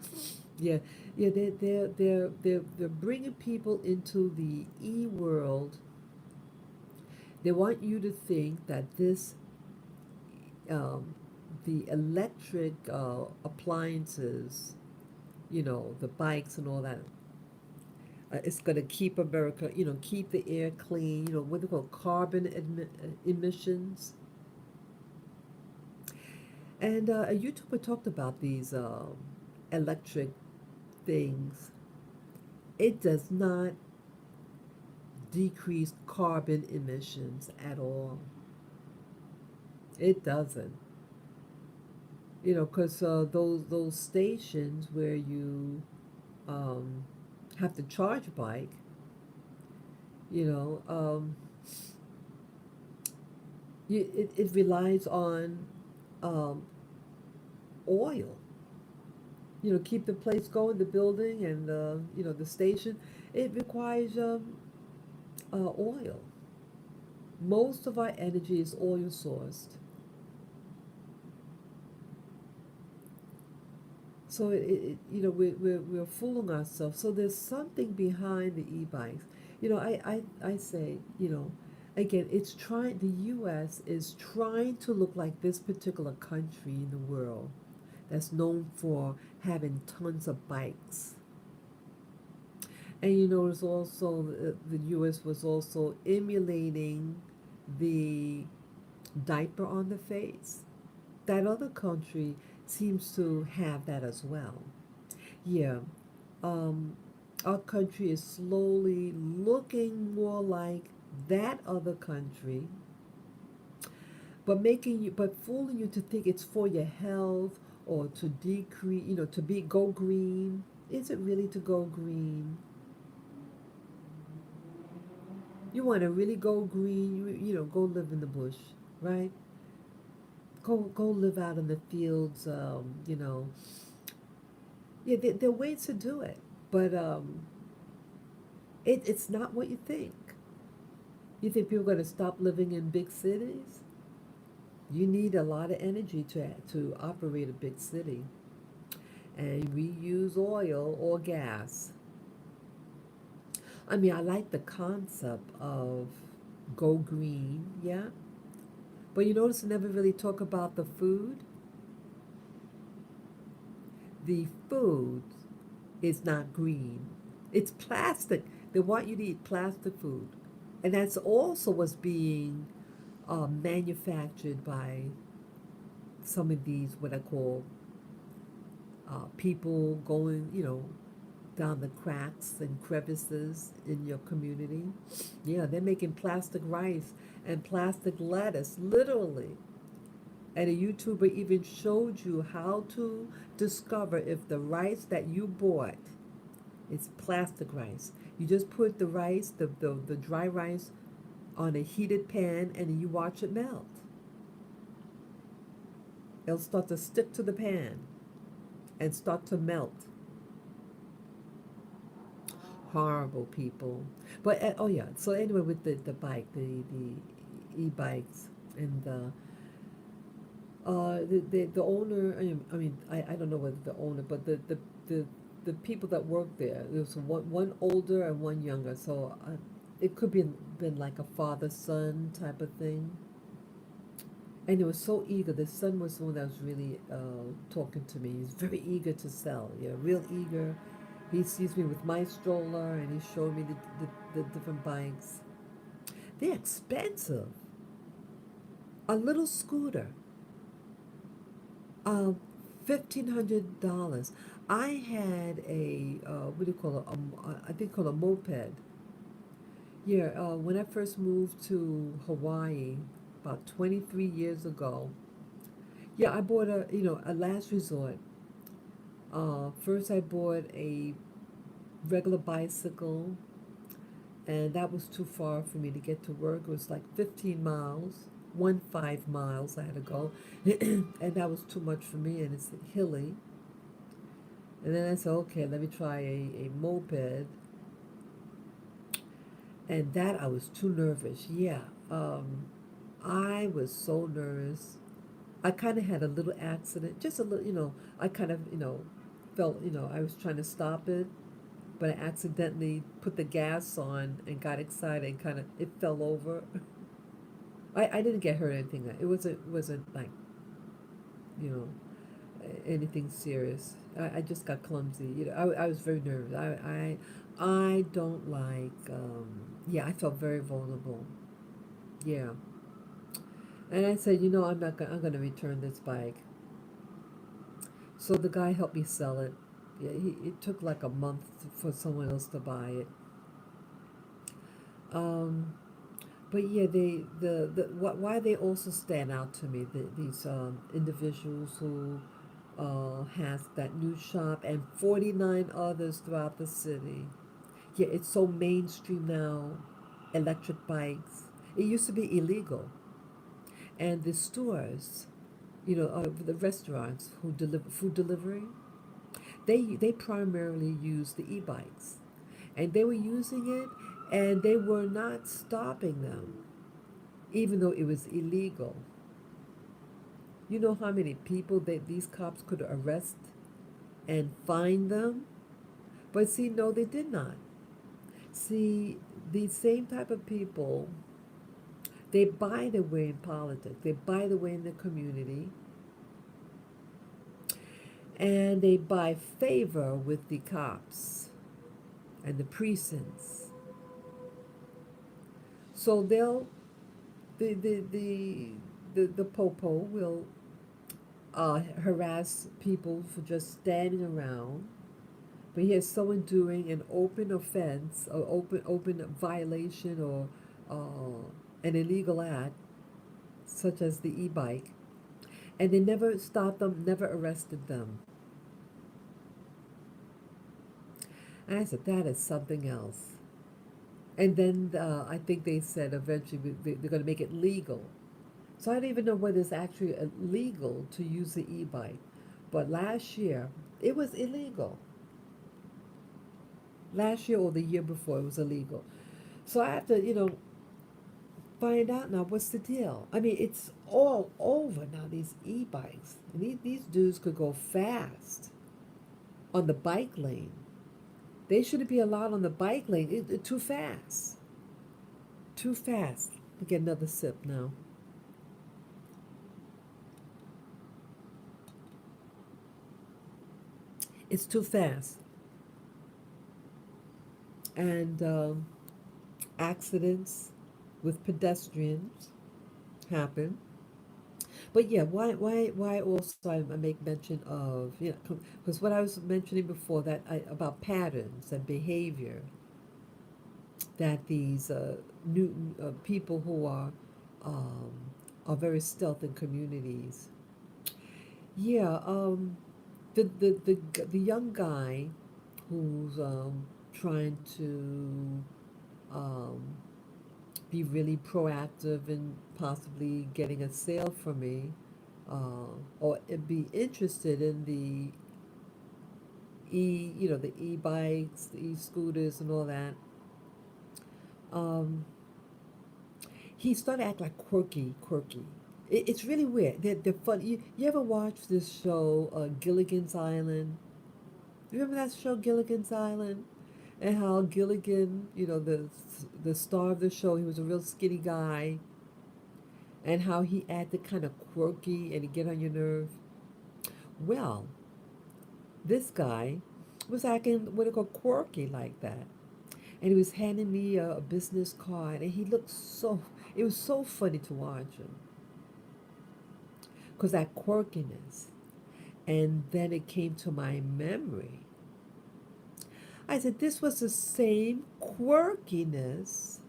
Yeah, yeah, they're bringing people into the e world. They want you to think that um, the electric appliances, the bikes and all that, it's going to keep America, keep the air clean, what they call carbon emissions. And a YouTuber talked about these electric things. It does not decrease carbon emissions at all. It doesn't. Because those stations where you um, have to charge a bike, you know, um, it relies on um, oil. Keep the place going, the building and the station. It requires oil. Most of our energy is oil sourced. So we're fooling ourselves. So there's something behind the e-bikes. I say, again, it's trying. The U.S. is trying to look like this particular country in the world that's known for having tons of bikes. And it's also the U.S. was also emulating the diaper on the face. That other country seems to have that as well. Yeah, um, our country is slowly looking more like that other country, but fooling you to think it's for your health or to decrease, to be go green. Is it really to go green? You want to really go green, go live in the bush, right? Go live out in the fields. Yeah, there are ways to do it, but it's not what you think. You think people are going to stop living in big cities? You need a lot of energy to operate a big city, and we use oil or gas. I mean, I like the concept of go green, yeah. But you notice I never really talk about the food. The food is not green. It's plastic. They want you to eat plastic food. And that's also what's being manufactured by some of these, what I call people going, down the cracks and crevices in your community. Yeah, they're making plastic rice and plastic lettuce, literally. And a YouTuber even showed you how to discover if the rice that you bought is plastic rice. You just put the rice, the dry rice, on a heated pan and you watch it melt. It'll start to stick to the pan and start to melt. Horrible people. But oh yeah. So anyway, with the bike, the e-bikes and the owner. I don't know whether the owner, but the the people that work there. There was one older and one younger. So it could be been like a father son type of thing. And he was so eager. The son was the one that was really talking to me. He's very eager to sell. Yeah, real eager. He sees me with my stroller and he showed me the different bikes. They're expensive. A little scooter, um, $1,500. I had a what do you call it? I think called a moped. Yeah, when I first moved to Hawaii about 23 years ago. Yeah, I bought a last resort. First I bought a regular bicycle, and that was too far for me to get to work. It was like 15 miles, 5 miles I had to go, and that was too much for me, and it's hilly. And then I said, okay, let me try a moped, and that I was too nervous. Yeah, I was so nervous. I kind of had a little accident, just a little, I kind of, felt, I was trying to stop it, but I accidentally put the gas on and got excited and kind of it fell over. I didn't get hurt or anything. It wasn't like you know anything serious. I just got clumsy. I was very nervous. I don't like. Yeah, I felt very vulnerable. Yeah, and I said, I'm not. I'm gonna return this bike. So the guy helped me sell it. Yeah, it took like a month for someone else to buy it. Um, but yeah, why they also stand out to me, these individuals who has that new shop and 49 others throughout the city. Yeah, it's so mainstream now. Electric bikes. It used to be illegal, and the stores, the restaurants who deliver food delivery, they primarily use the e-bikes, and they were using it, and they were not stopping them, even though it was illegal. You know how many people that these cops could arrest and fine them? But see, no, they did not. See, these same type of people, they buy their way in politics, they buy their way in the community, and they buy favor with the cops and the precincts. So the popo will harass people for just standing around. But here's someone doing an open offense or open violation or an illegal act, such as the e-bike, and they never stopped them, never arrested them. And I said, that is something else. And then I think they said eventually they're going to make it legal. So I don't even know whether it's actually legal to use the e-bike. But last year, it was illegal. Last year or the year before, it was illegal. So I have to, find out now what's the deal. I mean, it's all over now, these e-bikes. And these dudes could go fast on the bike lane. They shouldn't be allowed on the bike lane. Too fast. Too fast. Let me get another sip now. It's too fast. And accidents with pedestrians happen. But yeah, why also I make mention of, because what I was mentioning before that about patterns and behavior that these new people who um, are very stealth in communities. Yeah, the young guy who's trying to um, be really proactive in possibly getting a sale from me, or be interested in the e-bikes, the e-scooters, and all that. Um, he started acting like quirky. It's really weird. They're fun. You ever watch this show, Gilligan's Island? You remember that show, Gilligan's Island? And how Gilligan, the star of the show, he was a real skinny guy, and how he acted kind of quirky and he get on your nerve. Well, this guy was acting what I call quirky like that, and he was handing me a business card, and he looked so. It was so funny to watch him because that quirkiness. And then it came to my memory. I said, this was the same quirkiness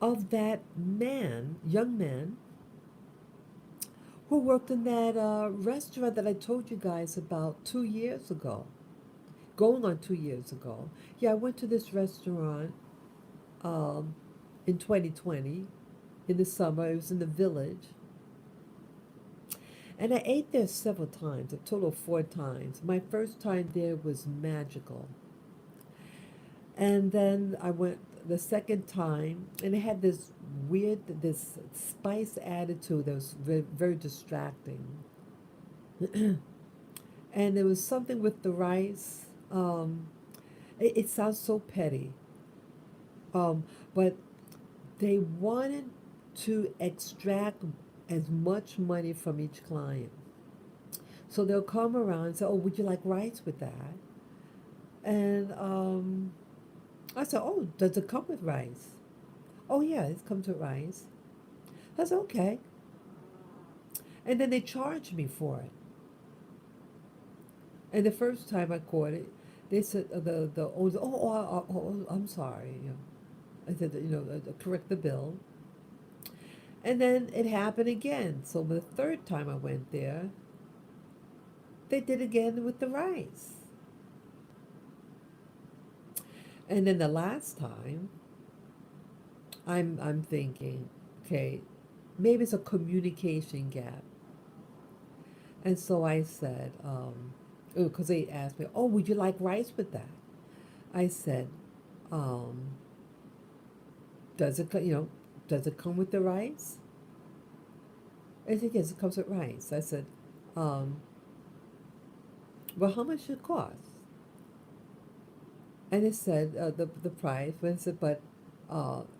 of that man, young man, who worked in that restaurant that I told you guys about 2 years ago, going on 2 years ago. Yeah, I went to this restaurant um, in 2020 in the summer. It was in the village. And I ate there several times, a total of 4 times. My first time there was magical. And then I went the second time, and it had this spice attitude that was very, very distracting. And there was something with the rice. It sounds so petty, um, but they wanted to extract as much money from each client. So they'll come around and say, "Oh, would you like rice with that?" And I said, "Oh, does it come with rice?" "Oh, yeah, it comes with rice." I said, "Okay." And then they charged me for it. And the first time I caught it, they said the owner, I'm sorry. I said, correct the bill. And then it happened again. So the third time I went there, they did again with the rice. And then the last time, I'm thinking, okay, maybe it's a communication gap. And so I said, because they asked me, "Oh, would you like rice with that?" I said, um, "Does it, does it come with the rice?" I said, "Yes, it comes with rice." I said, um, "Well, how much it cost?" And it said the price. But I said, "But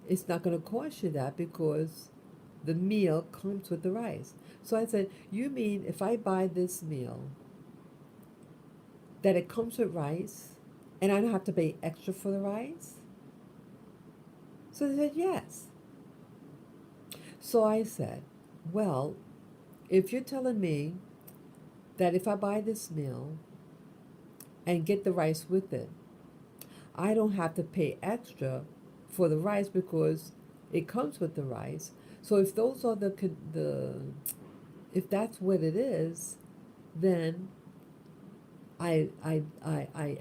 it's not going to cost you that because the meal comes with the rice." So I said, "You mean if I buy this meal, that it comes with rice, and I don't have to pay extra for the rice?" So they said, "Yes." So I said, "Well, if you're telling me that if I buy this meal and get the rice with it, I don't have to pay extra for the rice because it comes with the rice. So if those are the if that's what it is, then I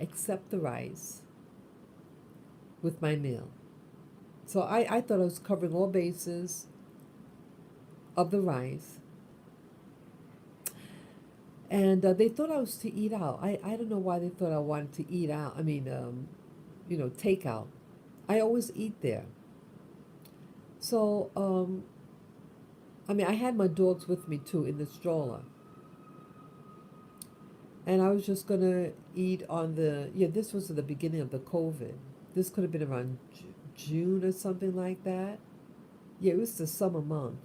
accept the rice with my meal. So I thought I was covering all bases of the rice. And they thought I was to eat out. I don't know why they thought I wanted to eat out. I mean, take out. I always eat there. So, I mean, I had my dogs with me too in the stroller. And I was just going to eat on this was at the beginning of the COVID. This could have been around June or something like that. Yeah, it was the summer month.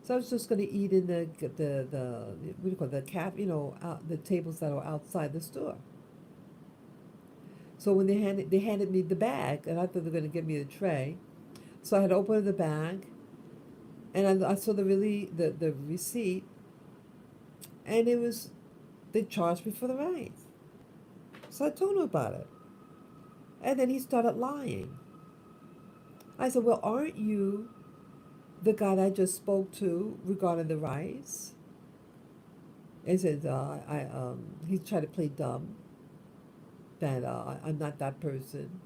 So I was just going to eat in the what do you call it, the the tables that are outside the store. So when they handed me the bag, and I thought they were going to give me the tray. So I had opened the bag, and I saw the receipt, and they charged me for the rice. So I told him about it, and then he started lying. I said, "Well, aren't you the guy that I just spoke to regarding the rice?" He said, he tried to play dumb, that I'm not that person.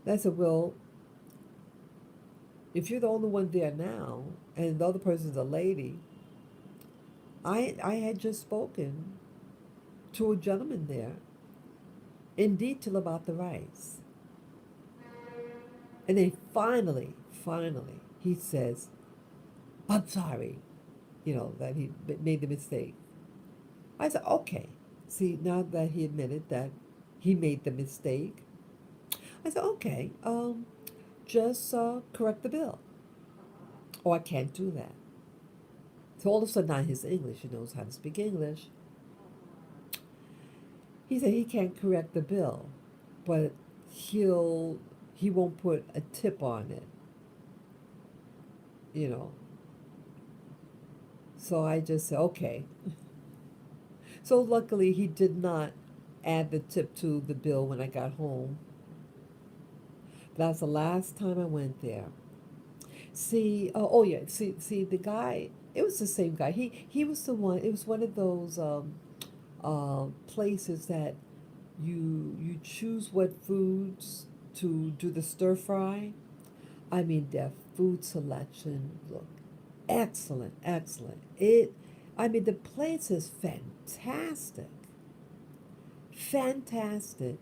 And I said, "Well, if you're the only one there now, and the other person's a lady, I had just spoken to a gentleman there in detail about the rice." And then finally, he says, "I'm sorry, that he made the mistake." I said, "Okay." See, now that he admitted that he made the mistake, I said, "Okay, just correct the bill." Oh, I can't do that. So all of a sudden, now his English, he knows how to speak English. He said he can't correct the bill, but he won't put a tip on it, you know. So I just said, "Okay." So luckily, he did not add the tip to the bill when I got home. That was the last time I went there. See, oh yeah, see the guy. It was the same guy. He was the one. It was one of those places that you choose what foods to do the stir fry. I mean, their food selection look excellent, excellent. I mean, the place is fantastic, fantastic.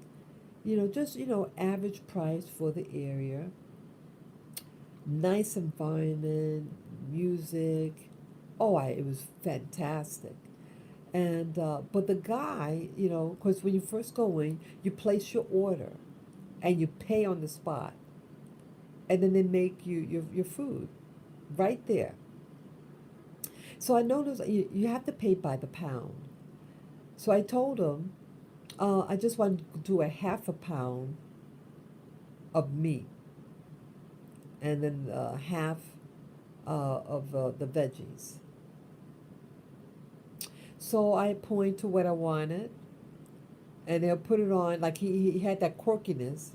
Just average price for the area. Nice environment, music. Oh, it was fantastic. And but the guy, because when you first go in, you place your order, and you pay on the spot, and then they make you your food right there. So I noticed you have to pay by the pound. So I told him I just want to do a half a pound of meat, and then half of the veggies. So I point to what I wanted, and they'll put it on. Like he had that quirkiness,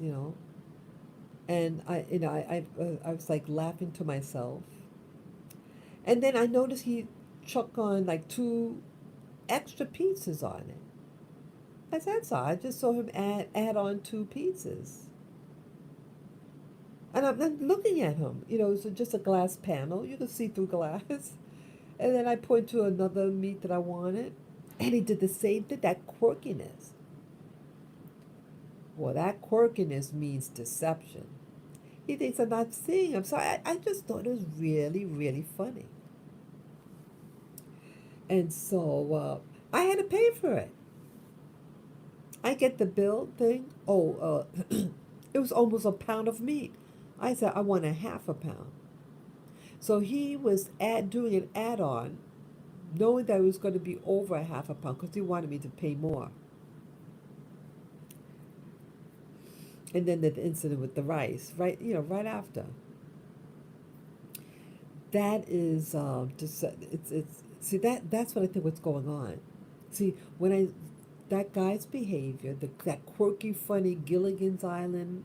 and I was like laughing to myself. And then I noticed he chuck on like two extra pizzas on it. I said, "That's all." I just saw him add on two pizzas. And I'm looking at him. It's just a glass panel. You can see through glass. And then I point to another meat that I wanted. And he did the same thing, that quirkiness. Well, that quirkiness means deception. He thinks I'm not seeing him. So I just thought it was really, really funny. And so I had to pay for it. I get the bill thing. Oh, it was almost a pound of meat. I said, "I want a half a pound." So he was doing an add-on, knowing that it was going to be over a half a pound because he wanted me to pay more. And then the incident with the rice, right? Right after. That is just it's see that's what I think what's going on. See, when I that guy's behavior, that quirky, funny Gilligan's Island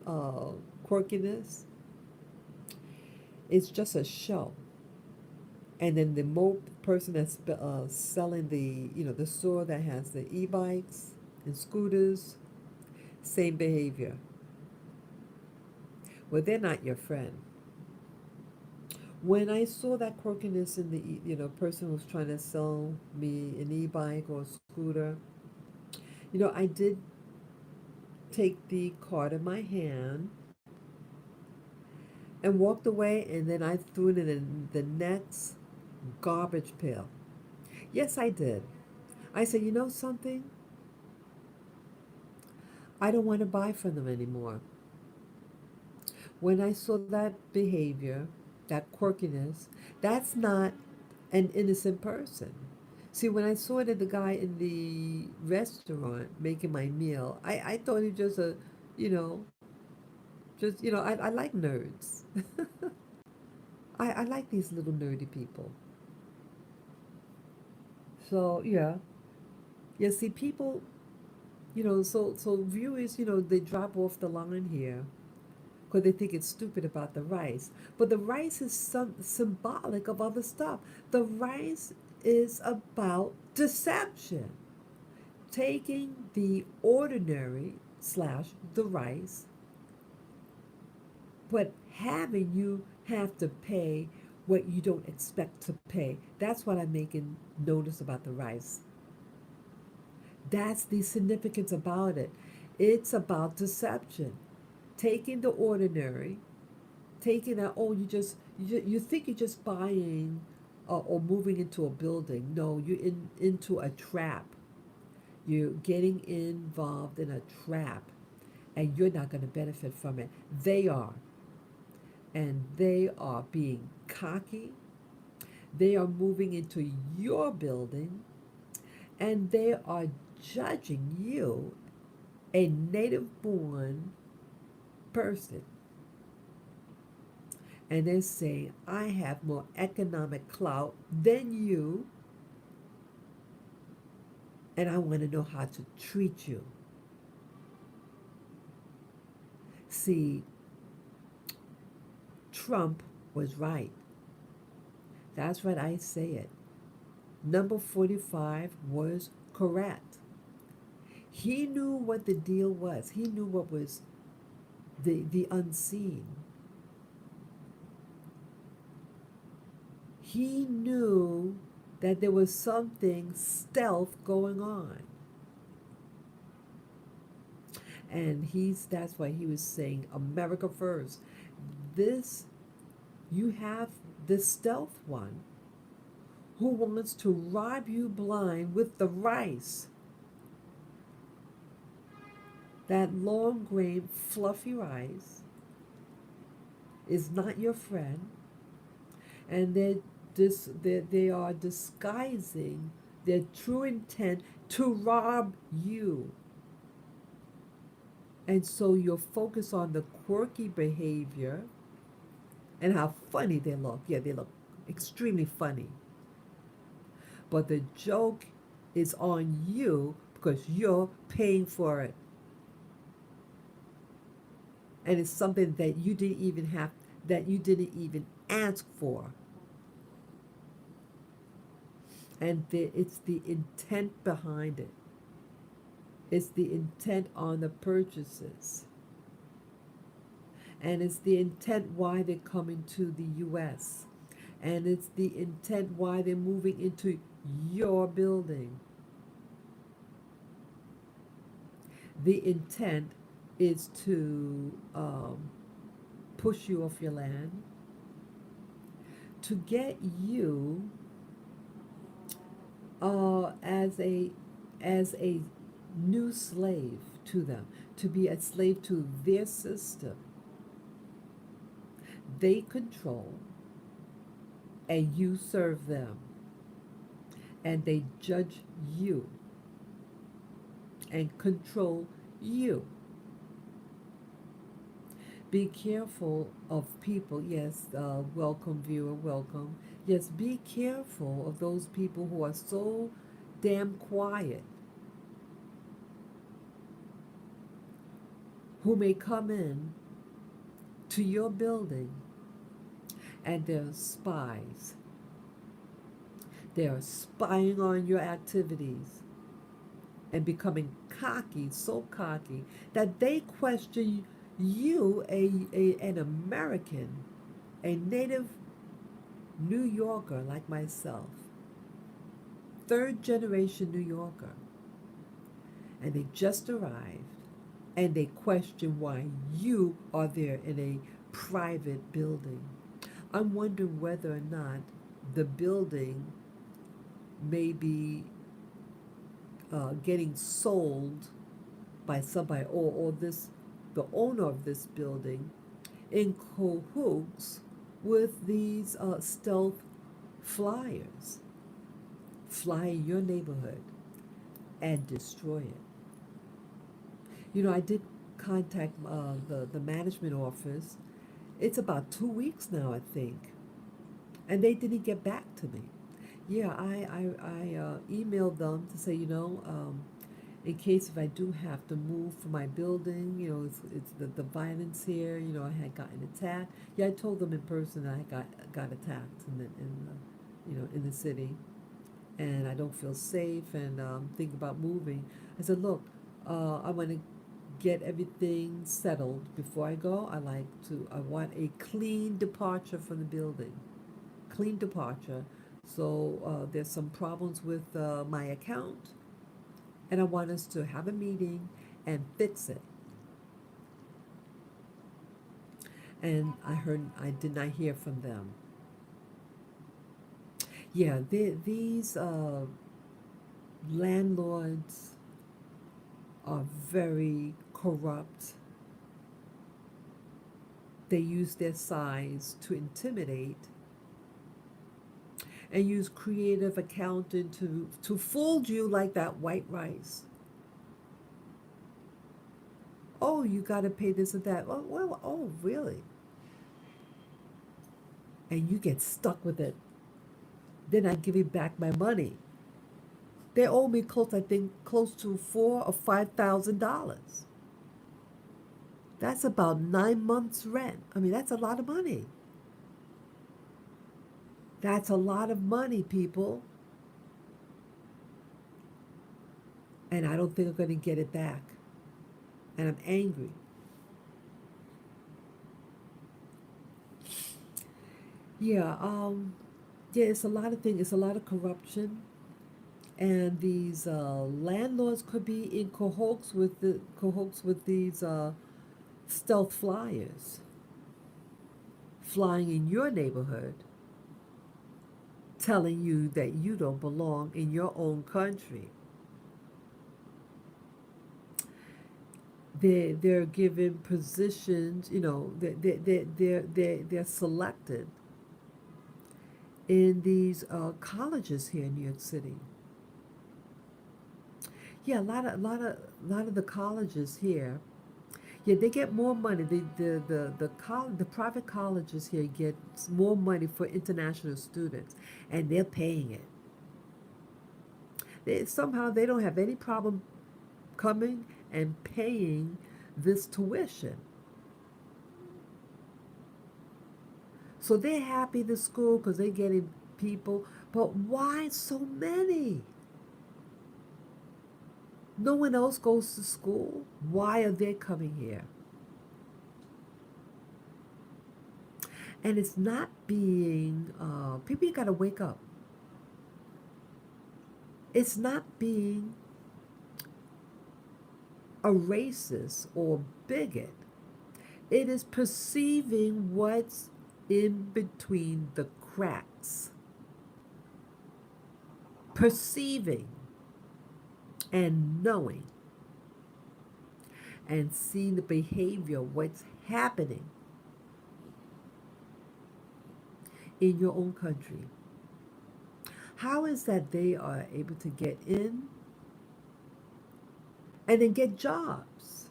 quirkiness, is just a show. And then the person that's selling the, the store that has the e-bikes and scooters, same behavior. Well, they're not your friend. When I saw that quirkiness in the, person who was trying to sell me an e-bike or a scooter, I did take the card in my hand and walked away, and then I threw it in the next garbage pail. Yes, I did. I said, you know something? I don't want to buy from them anymore. When I saw that behavior, that quirkiness, that's not an innocent person. See, when I saw the guy in the restaurant making my meal, I thought he was just you know, I like nerds. I like these little nerdy people. So, yeah. Yeah, see, people, so viewers, they drop off the line here because they think it's stupid about the rice. But the rice is symbolic of other stuff. The rice is about deception. Taking the ordinary slash the rice, but having you have to pay what you don't expect to pay. That's what I'm making notice about the rice. That's the significance about it. It's about deception. Taking the ordinary, taking that, oh, you think you're just buying or moving into a building. No, you're into a trap. You're getting involved in a trap, and you're not going to benefit from it. They are. And they are being cocky. They are moving into your building, and they are judging you, a native born person. And they're saying, I have more economic clout than you, and I want to know how to treat you. See, Trump was right. That's what I say it. Number 45 was correct. He knew what the deal was. He knew what was the unseen. He knew that there was something stealth going on. And that's why he was saying America first. This, you have the stealth one who wants to rob you blind with the rice. That long grain, fluffy rice is not your friend, and they are disguising their true intent to rob you. And so you're focused on the quirky behavior and how funny they look. Yeah, they look extremely funny. But the joke is on you because you're paying for it. And it's something that you didn't even ask for. And it's the intent behind it. It's the intent on the purchases. And it's the intent why they're coming to the U.S. And it's the intent why they're moving into your building. The intent is to push you off your land, to get you as a new slave to them, to be a slave to their system. They control, and you serve them, and they judge you and control you. Be careful of people. Yes, welcome, viewer, welcome. Yes, be careful of those people who are so damn quiet who may come in to your building and they're spies. They are spying on your activities and becoming cocky, so cocky, that they question you, an American, a native New Yorker like myself, third generation New Yorker, and they just arrived and they question why you are there in a private building. I'm wondering whether or not the building may be getting sold by somebody, or this, the owner of this building, in cahoots with these stealth flyers, fly in your neighborhood and destroy it. You know, I did contact the management office. It's about 2 weeks now, I think, and they didn't get back to me. Yeah, I emailed them to say, in case if I do have to move from my building, it's the violence here. I had gotten attacked. Yeah, I told them in person that I got attacked in the city, and I don't feel safe, and think about moving. I said, look, I want to get everything settled before I go. I want a clean departure from the building, clean departure. So there's some problems with my account, and I want us to have a meeting and fix it. And I did not hear from them. Yeah, these landlords are very corrupt. They use their size to intimidate and use creative accounting to fool you like that white rice. Oh, you got to pay this and that. Oh, well, oh, really? And you get stuck with it. Then I give you back my money. They owe me I think, close to $4,000 or $5,000. That's about 9 months' rent. I mean, that's a lot of money. That's a lot of money, people. And I don't think I'm going to get it back. And I'm angry. Yeah, it's a lot of things. It's a lot of corruption. And these landlords could be in cohorts with these stealth flyers flying in your neighborhood, telling you that you don't belong in your own country. They're given positions. They're selected in these colleges here in New York City. Yeah, a lot of the colleges here. Yeah, they get more money. The private colleges here get more money for international students, and they're paying it. Somehow they don't have any problem coming and paying this tuition. So they're happy the school because they're getting people. But why so many? No one else goes to school. Why are they coming here? And it's not being, people, you got to wake up. It's not being a racist or bigot. It is perceiving what's in between the cracks. Perceiving and knowing and seeing the behavior, what's happening in your own country. How is that they are able to get in and then get jobs?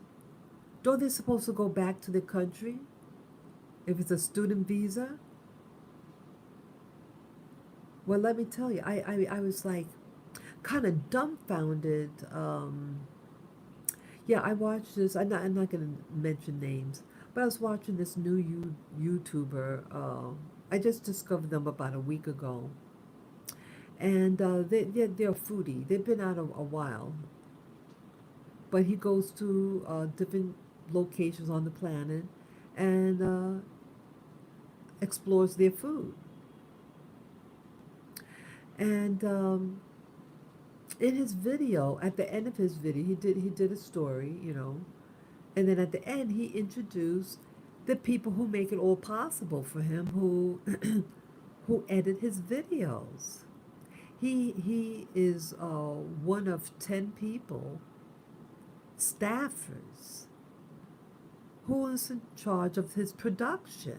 Don't they supposed to go back to the country if it's a student visa? Well, let me tell you, I was like kind of dumbfounded. Yeah, I watched this. I'm not going to mention names, but I was watching this new YouTuber. I just discovered them about a week ago, and they're a foodie. They've been out a while, but he goes to different locations on the planet and explores their food. And in his video, at the end of his video, he did a story, and then at the end he introduced the people who make it all possible for him, who who edit his videos. He is one of 10 people, staffers, who is in charge of his production.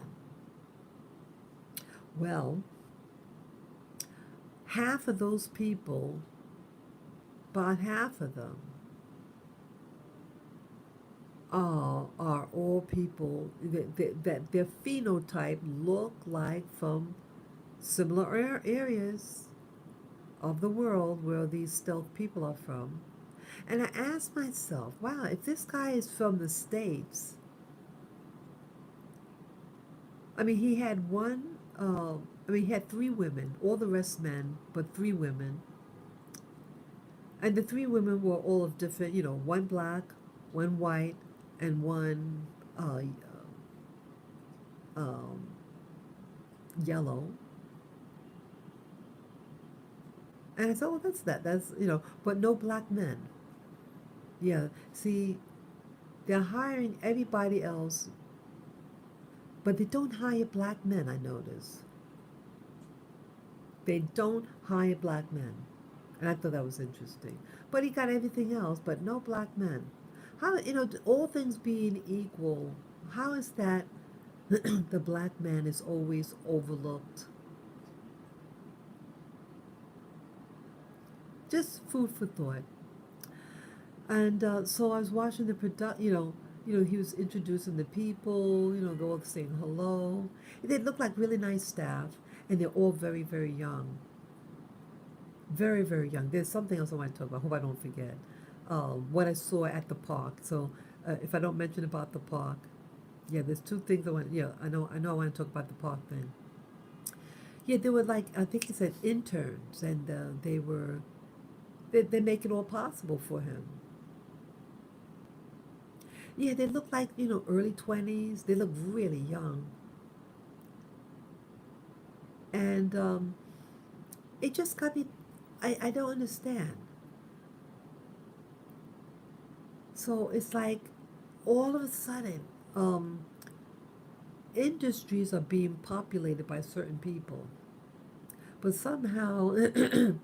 Well, half of those people, about half of them, are all people that their phenotype look like from similar areas of the world where these stealth people are from. And I asked myself, wow, if this guy is from the States, I mean, he had he had three women, all the rest men, but three women. And the three women were all of different, one black, one white, and one um, yellow. And I thought, well, that's that. But no black men. Yeah, see, they're hiring everybody else, but they don't hire black men, I notice. They don't hire black men. And I thought that was interesting. But he got everything else, but no black men. How, all things being equal, how is that the black man is always overlooked? Just food for thought. And so I was watching the product, he was introducing the people, they're all saying hello. They look like really nice staff, and they're all very, very young. Very, very young. There's something else I want to talk about. I hope I don't forget. What I saw at the park. So if I don't mention about the park, yeah, there's two things I want. Yeah, I know. I want to talk about the park thing. Yeah, they were like I think he said interns, and they make it all possible for him. Yeah, they look like early 20s. They look really young, and it just got me. I don't understand. So it's like all of a sudden, um, industries are being populated by certain people, but somehow, you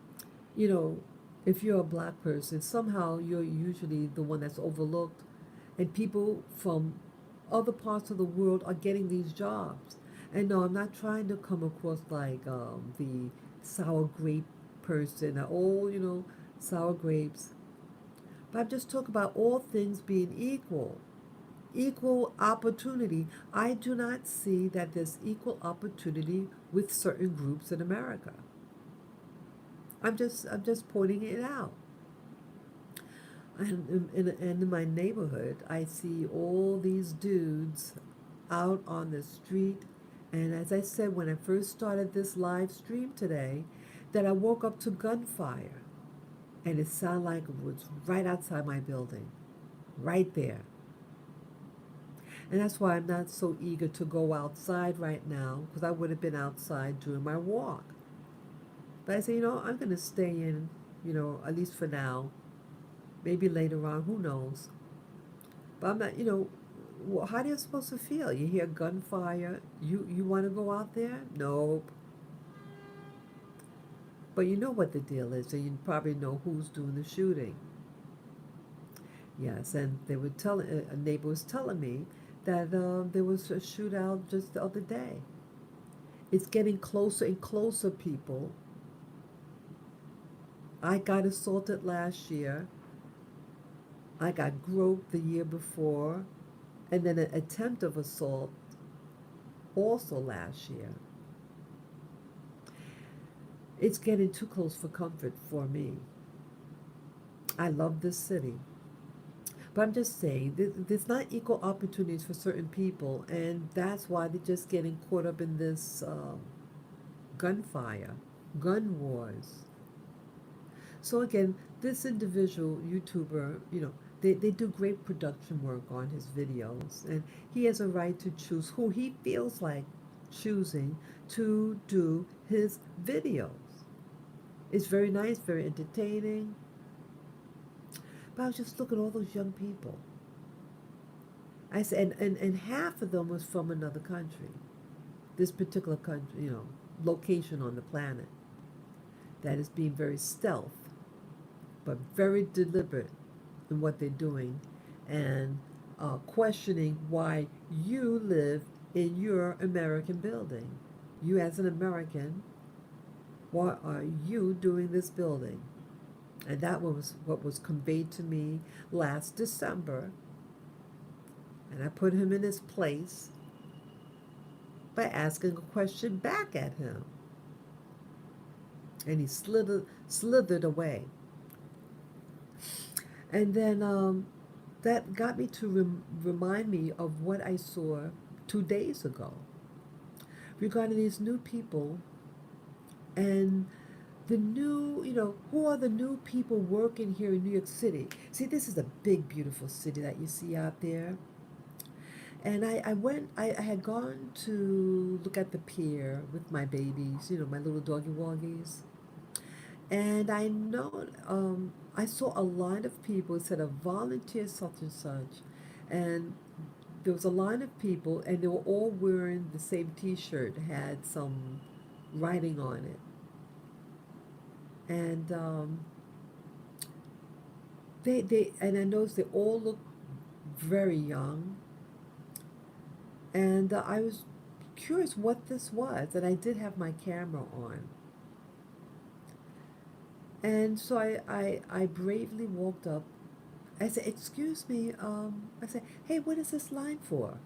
know, if you're a black person, somehow you're usually the one that's overlooked, and people from other parts of the world are getting these jobs. And no, I'm not trying to come across like the sour grape person, oh, sour grapes. But I'm just talking about all things being equal. Equal opportunity. I do not see that there's equal opportunity with certain groups in America. I'm just pointing it out. And in my neighborhood, I see all these dudes out on the street. And as I said when I first started this live stream today, that I woke up to gunfire. And it sounded like it was right outside my building, right there. And that's why I'm not so eager to go outside right now, because I would have been outside doing my walk. But I say, I'm going to stay in, at least for now. Maybe later on, who knows? But I'm not, how are you supposed to feel? You hear gunfire, you want to go out there? Nope. But you know what the deal is, and you probably know who's doing the shooting. Yes, and they were telling a neighbor was telling me that there was a shootout just the other day. It's getting closer and closer, people. I got assaulted last year. I got groped the year before, and then an attempt of assault also last year. It's getting too close for comfort for me. I love this city. But I'm just saying, there's not equal opportunities for certain people, and that's why they're just getting caught up in this gunfire, gun wars. So again, this individual YouTuber, they do great production work on his videos, and he has a right to choose who he feels like choosing to do his videos. It's very nice, very entertaining. But I was just looking at all those young people. I said, and half of them was from another country. This particular country, location on the planet that is being very stealth, but very deliberate in what they're doing, and questioning why you live in your American building. You, as an American, what are you doing this building? And that was what was conveyed to me last December. And I put him in his place by asking a question back at him. And he slithered away. And then that got me to remind me of what I saw 2 days ago regarding these new people and the new, who are the new people working here in New York City. See, this is a big, beautiful city that you see out there. And I had gone to look at the pier with my babies, my little doggy woggies. And I saw a line of people. It said a volunteer such and such. And there was a line of people, and they were all wearing the same T-shirt, had some writing on it. And and I noticed they all looked very young. And I was curious what this was, and I did have my camera on. And so I bravely walked up. I said, "Excuse me." I said, "Hey, what is this line for?"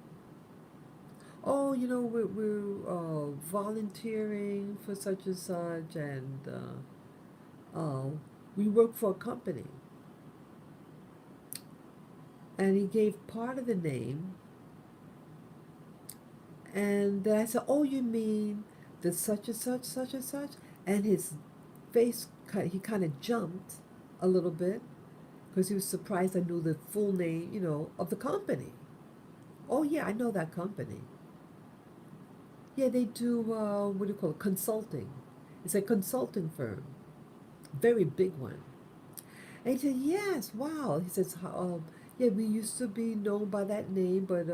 "Oh, we're volunteering for such and such, and we work for a company." And he gave part of the name. And then I said, "Oh, you mean the such and such, such and such?" And his face, he kind of jumped a little bit because he was surprised I knew the full name, of the company. "Oh, yeah, I know that company. Yeah, they do, what do you call it, consulting. It's a consulting firm, very big one." And he said, "Yes, wow." He says, "Yeah, we used to be known by that name, but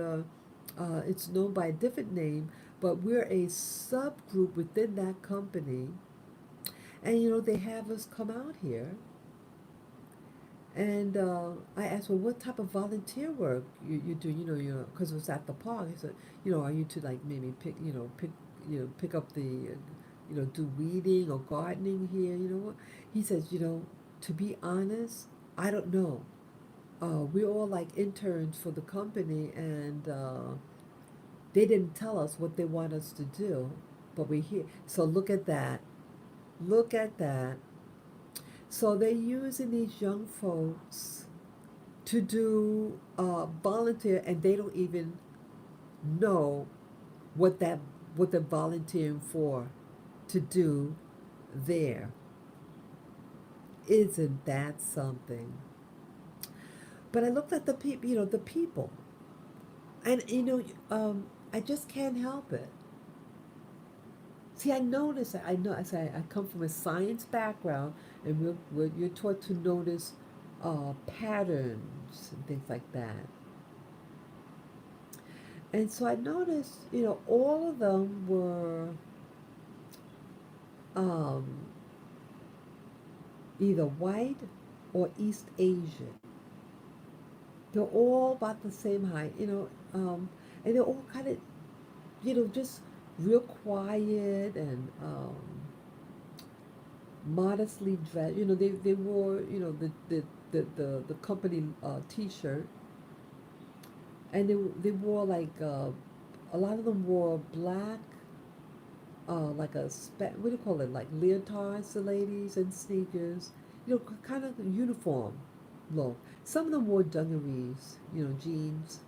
it's known by a different name, but we're a subgroup within that company. And, they have us come out here." And I asked, "Well, what type of volunteer work you do?" Because it was at the park. He said, "Are you to like maybe pick up the, do weeding or gardening here?" What? He says, "To be honest, I don't know. We're all like interns for the company, and they didn't tell us what they want us to do, but we're here." So look at that. Look at that. So they're using these young folks to do volunteer, and they don't even know what that what they're volunteering for to do there. Isn't that something? But I looked at the people, and I just can't help it. See, I notice. I know. I say I come from a science background, and you're taught to notice patterns and things like that. And so I noticed, all of them were um, either white or East Asian. They're all about the same height, and they're all kind of, just real quiet and modestly dressed. They wore, the company T-shirt, and they wore like a lot of them wore black, like what do you call it, like leotards, the ladies, and sneakers, kind of uniform, low. Some of them wore dungarees, jeans,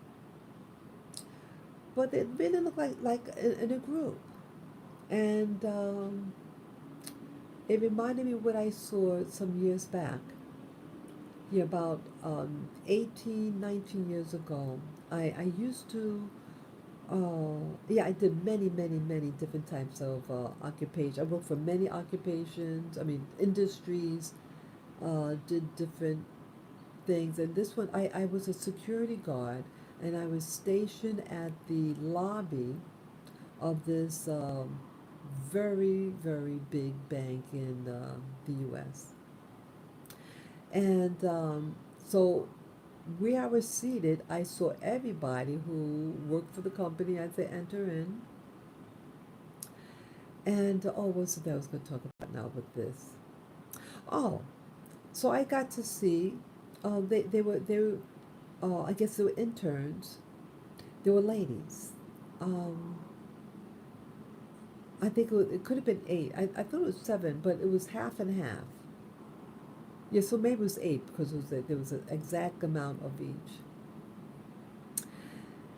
but they really looked like in a group. And it reminded me of what I saw some years back. Yeah, about 18, 19 years ago. I used to, yeah, I did many, many, many different types of occupation. I worked for many occupations, I mean, industries, did different things. And this one, I was a security guard, and I was stationed at the lobby of this very, very big bank in the US. And so where I was seated, I saw everybody who worked for the company as they enter in. And oh, what's that I was going to talk about now with this? Oh, so I got to see. They were I guess they were interns. They were ladies. Um, I think it could have been eight. I thought it was seven, but it was half and half. Yeah, so maybe it was eight because there was an exact amount of each.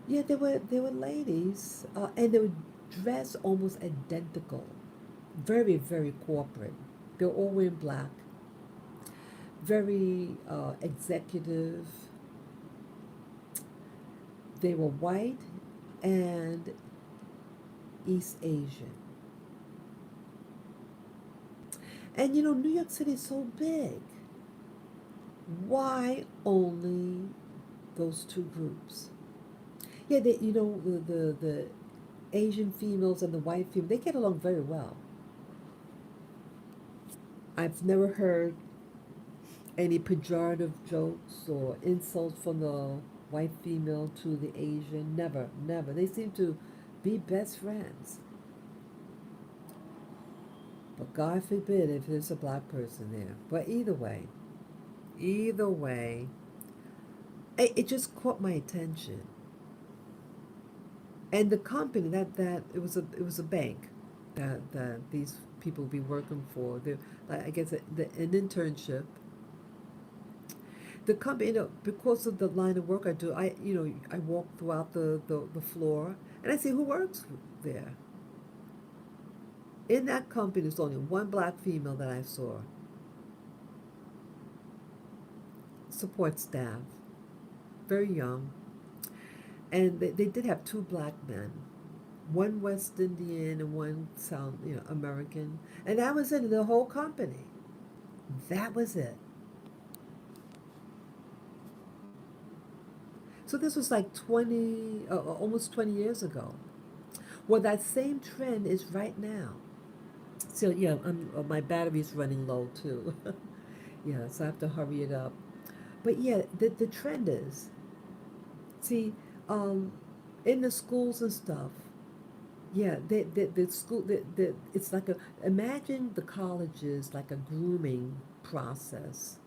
Yeah, they were ladies, and they were dressed almost identical, very very corporate. They were all wearing black, very executive. They were white and East Asian. And New York City is so big. Why only those two groups? Yeah, the Asian females and the white females, they get along very well. I've never heard any pejorative jokes or insults from the white female to the Asian. Never, never. They seem to be best friends. But God forbid if there's a black person there. But either way, it just caught my attention. And the company that it was a bank that these people will be working for. They, I guess an internship. The company, because of the line of work I do, I walk throughout the floor and I see who works there. In that company, there's only one black female that I saw. Support staff, very young, and they did have two black men, one West Indian and one South, American, and that was it in the whole company. That was it. So this was like 20, almost 20 years ago. Well, that same trend is right now. So yeah, my battery's running low too. Yeah, so I have to hurry it up. But yeah, the trend is, see, um, in the schools and stuff. Yeah, the school, it's like imagine the colleges like a grooming process,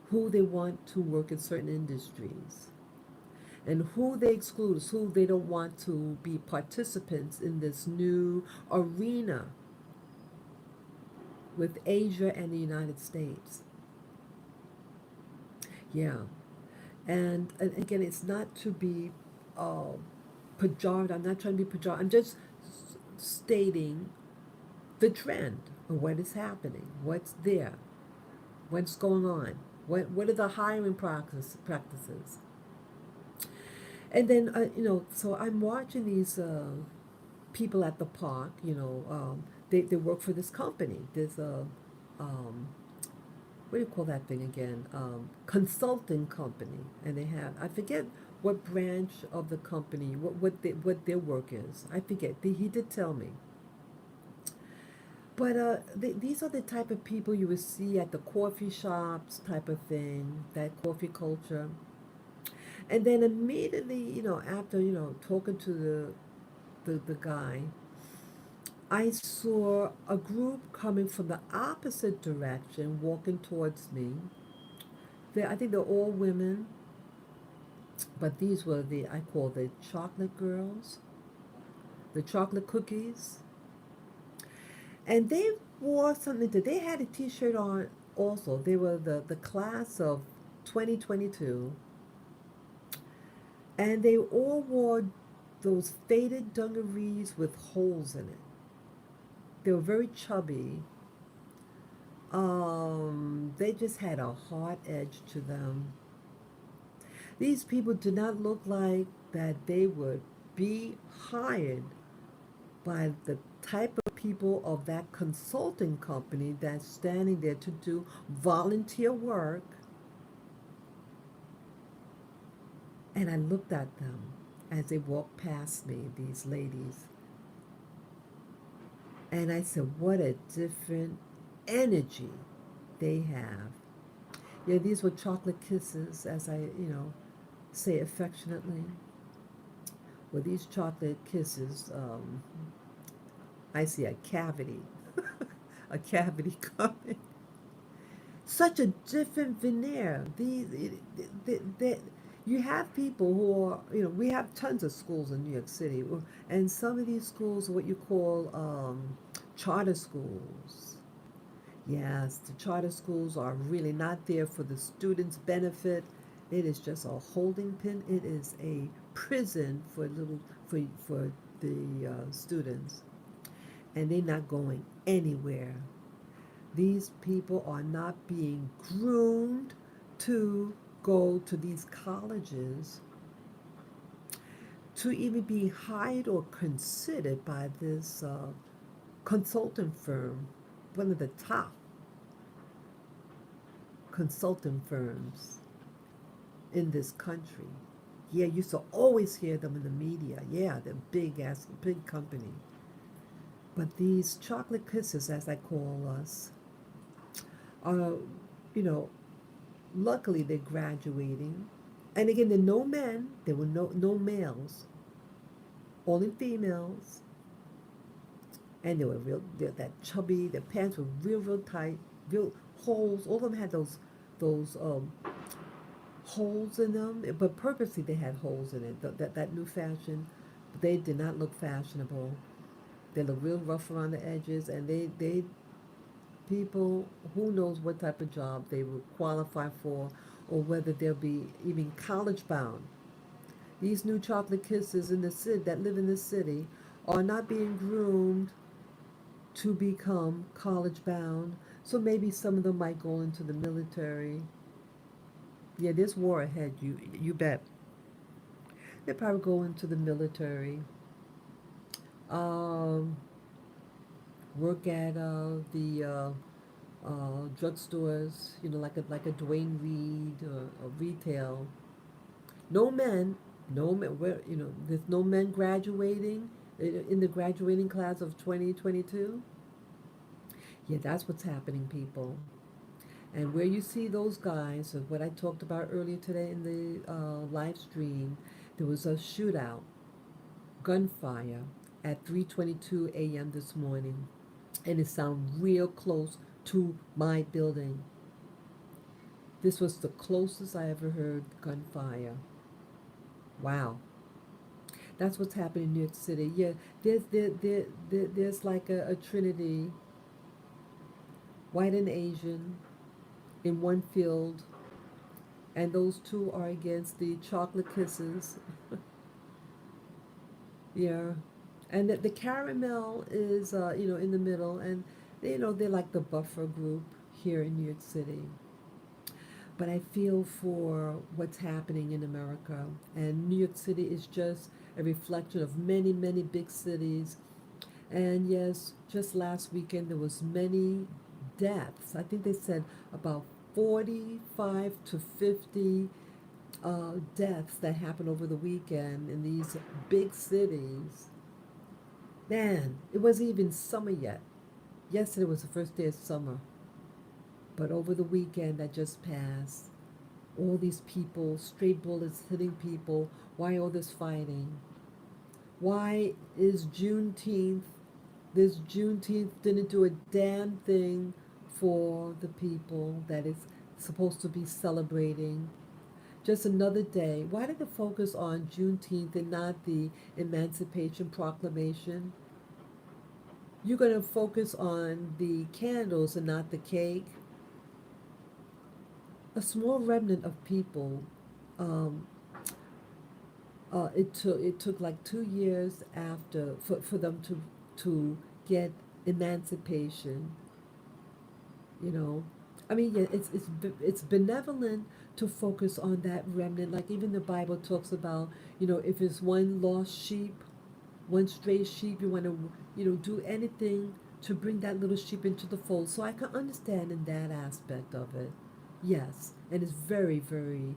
who they want to work in certain industries, and who they exclude is who they don't want to be participants in this new arena with Asia and the United States. Yeah, and again, it's not to be uh, pejorative. I'm not trying to be pejorative. I'm just stating the trend of what is happening, what's there, what's going on, what are the hiring practices. And then so I'm watching these people at the park. They work for this company. There's a um, what do you call that thing again? Consulting company, and they have, I forget what branch of the company, what their work is. I forget. He did tell me. But these are the type of people you would see at the coffee shops, type of thing, that coffee culture. And then immediately, after talking to the guy, I saw a group coming from the opposite direction, walking towards me. I think they're all women, but these were I call the chocolate girls, the chocolate cookies. And they wore something they had a t-shirt on also. They were the class of 2022, and they all wore those faded dungarees with holes in it. They were very chubby. They just had a hard edge to them. These people did not look like that they would be hired by the type of people of that consulting company that's standing there to do volunteer work. And I looked at them as they walked past me, these ladies, and I said, what a different energy they have. Yeah, these were chocolate kisses, as I say affectionately. With these chocolate kisses, I see a cavity, a cavity coming. Such a different veneer. You have people who are, we have tons of schools in New York City, and some of these schools are what you call charter schools. Yes, the charter schools are really not there for the students' benefit. It is just a holding pen. It is a prison for the students, and they're not going anywhere. These people are not being groomed to go to these colleges to even be hired or considered by this consultant firm, one of the top consultant firms in this country. Yeah, you used to always hear them in the media. Yeah, they're big company. But these chocolate kisses, as I call us, are, you know, luckily they're graduating. And again, there were no men, there were no males, only females. And they were they're that chubby, their pants were real tight, real holes. All of them had those holes in them, but purposely they had holes in it. That new fashion, but they did not look fashionable. They look real rough around the edges, and they people, who knows what type of job they would qualify for, or whether they'll be even college bound. These new chocolate kisses in the city that live in the city are not being groomed to become college bound. So maybe some of them might go into the military. Yeah, there's war ahead. You bet. They probably go into the military. Um, Work at the drugstores. Like a Dwayne Reed or retail. No men. No men. There's no men graduating in the graduating class of 2022. Yeah, that's what's happening, people. And where you see those guys, of what I talked about earlier today in the live stream, there was a shootout, gunfire, at 3:22 a.m. this morning, and it sounded real close to my building. This was the closest I ever heard gunfire. Wow, that's what's happening in New York City. Yeah, there's like a trinity, white and Asian, in one field, and those two are against the chocolate kisses. Yeah, and the caramel is in the middle, and they're like the buffer group here in New York City. But I feel for what's happening in America, and New York City is just a reflection of many big cities. And yes, just last weekend there was many deaths. I think they said about 45 to 50 deaths that happened over the weekend in these big cities. Man, it wasn't even summer yet. Yesterday was the first day of summer. But over the weekend that just passed, all these people, stray bullets hitting people. Why all this fighting? Why is Juneteenth, this Juneteenth didn't do a damn thing for the people that it's supposed to be celebrating? Just another day. Why did they focus on Juneteenth and not the Emancipation Proclamation? You're going to focus on the candles and not the cake. a small remnant of people. Um, it took like 2 years after for them to get emancipation. You know, I mean, yeah, it's benevolent to focus on that remnant. Like even the Bible talks about, if it's one lost sheep, one stray sheep, you want to, do anything to bring that little sheep into the fold. So I can understand in that aspect of it. Yes, and it's very, very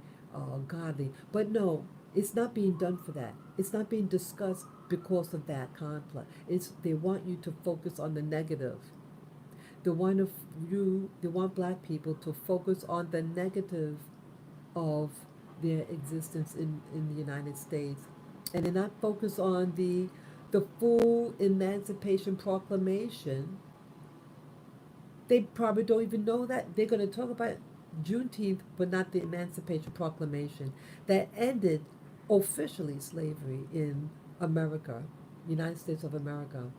godly. But no, it's not being done for that. It's not being discussed because of that conflict. It's they want you to focus on the negative. They want black people to focus on the negative of their existence in the United States, and they're not focused on the full Emancipation Proclamation. They probably don't even know that they're going to talk about Juneteenth, but not the Emancipation Proclamation that ended officially slavery in America, United States of America.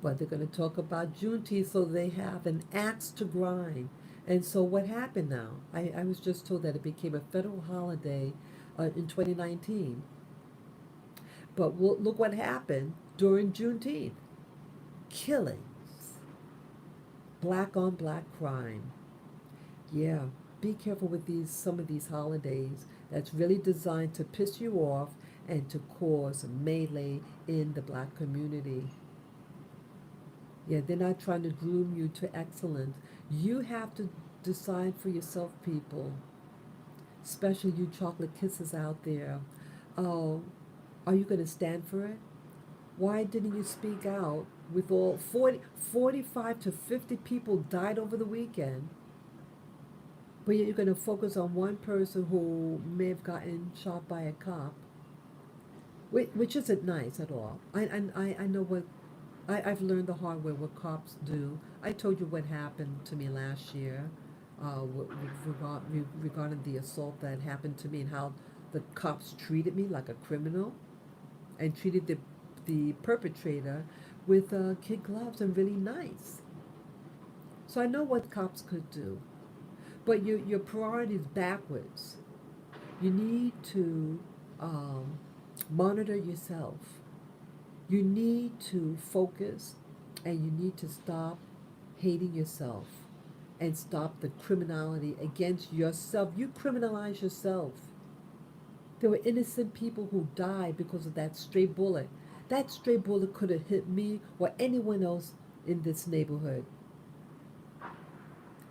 But they're going to talk about Juneteenth, so they have an axe to grind. And so what happened now? I was just told that it became a federal holiday in 2019. But look what happened during Juneteenth: killings, black on black crime. Yeah, be careful with some of these holidays that's really designed to piss you off and to cause melee in the black community. Yeah, they're not trying to groom you to excellence. You have to decide for yourself, people, especially you chocolate kisses out there. Oh, are you going to stand for it? Why didn't you speak out with all 45 to 50 people died over the weekend? But yet you're going to focus on one person who may have gotten shot by a cop, which isn't nice at all. I know what I've learned the hard way what cops do. I told you what happened to me last year regarding the assault that happened to me and how the cops treated me like a criminal and treated the perpetrator with kid gloves and really nice. So I know what cops could do. But your priorities backwards. You need to um, monitor yourself. You need to focus and you need to stop hating yourself and stop the criminality against yourself. You criminalize yourself. There were innocent people who died because of that stray bullet. That stray bullet could have hit me or anyone else in this neighborhood.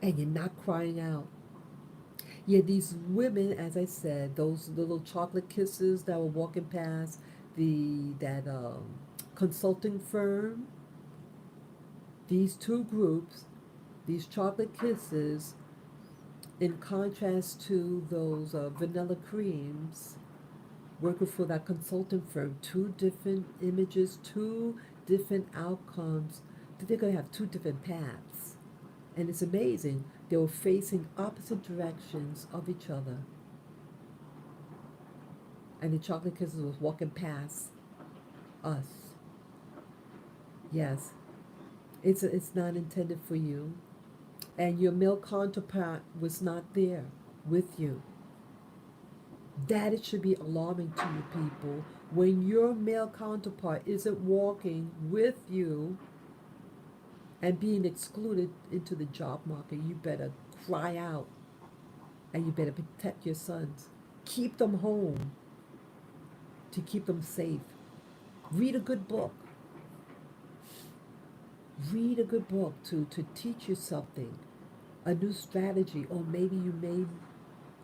And you're not crying out. Yeah, these women, as I said, those little chocolate kisses that were walking past that consulting firm, these two groups, these chocolate kisses, in contrast to those vanilla creams, working for that consulting firm, two different images, two different outcomes. They're going to have two different paths. And it's amazing. They were facing opposite directions of each other. And the chocolate kisses was walking past us. Yes, it's not intended for you. And your male counterpart was not there with you. That it should be alarming to you people. When your male counterpart isn't walking with you and being excluded into the job market, you better cry out and you better protect your sons. Keep them home to keep them safe. Read a good book. Read a good book to teach you something, a new strategy, or maybe you may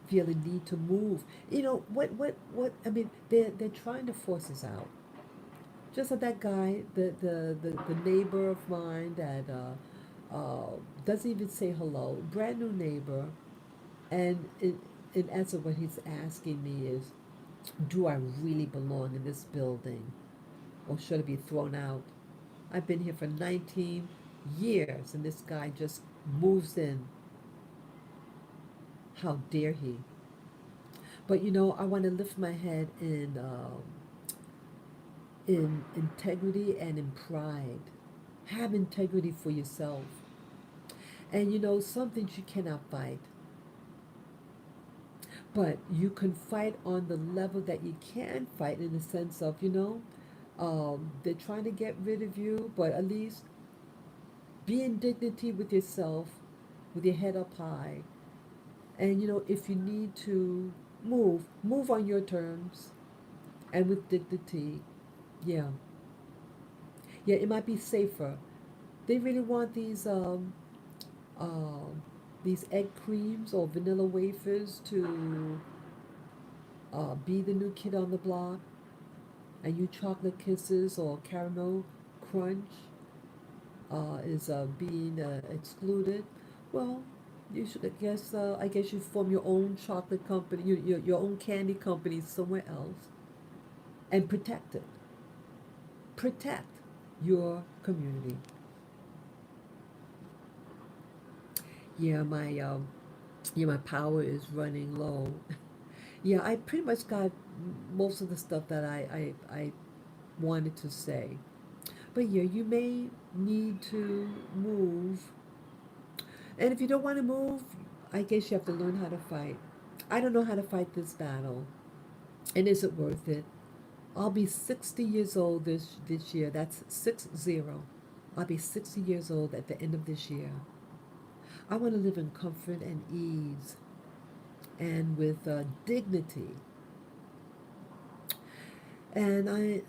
feel a need to move. I mean, they're trying to force us out. Just like that guy, the neighbor of mine that doesn't even say hello, brand new neighbor, and in answer what he's asking me is, do I really belong in this building, or should I be thrown out? I've been here for 19 years, and this guy just moves in. How dare he? But I want to lift my head in integrity and in pride. Have integrity for yourself. And some things you cannot fight. but you can fight on the level that you can fight in the sense of, they're trying to get rid of you, but at least be in dignity with yourself, with your head up high. And if you need to move on your terms and with dignity. Yeah, yeah, it might be safer. They really want um, these egg creams or vanilla wafers to be the new kid on the block, and you chocolate kisses or caramel crunch is being excluded. Well, you should, I guess you form your own chocolate company, your own candy company somewhere else, and protect it. Protect your community. Yeah, my power is running low. Yeah, I pretty much got most of the stuff that I wanted to say. But yeah, you may need to move. And if you don't want to move, I guess you have to learn how to fight. I don't know how to fight this battle. And is it worth it? I'll be 60 years old this year. That's 60. I'll be 60 years old at the end of this year. I want to live in comfort and ease and with dignity. And I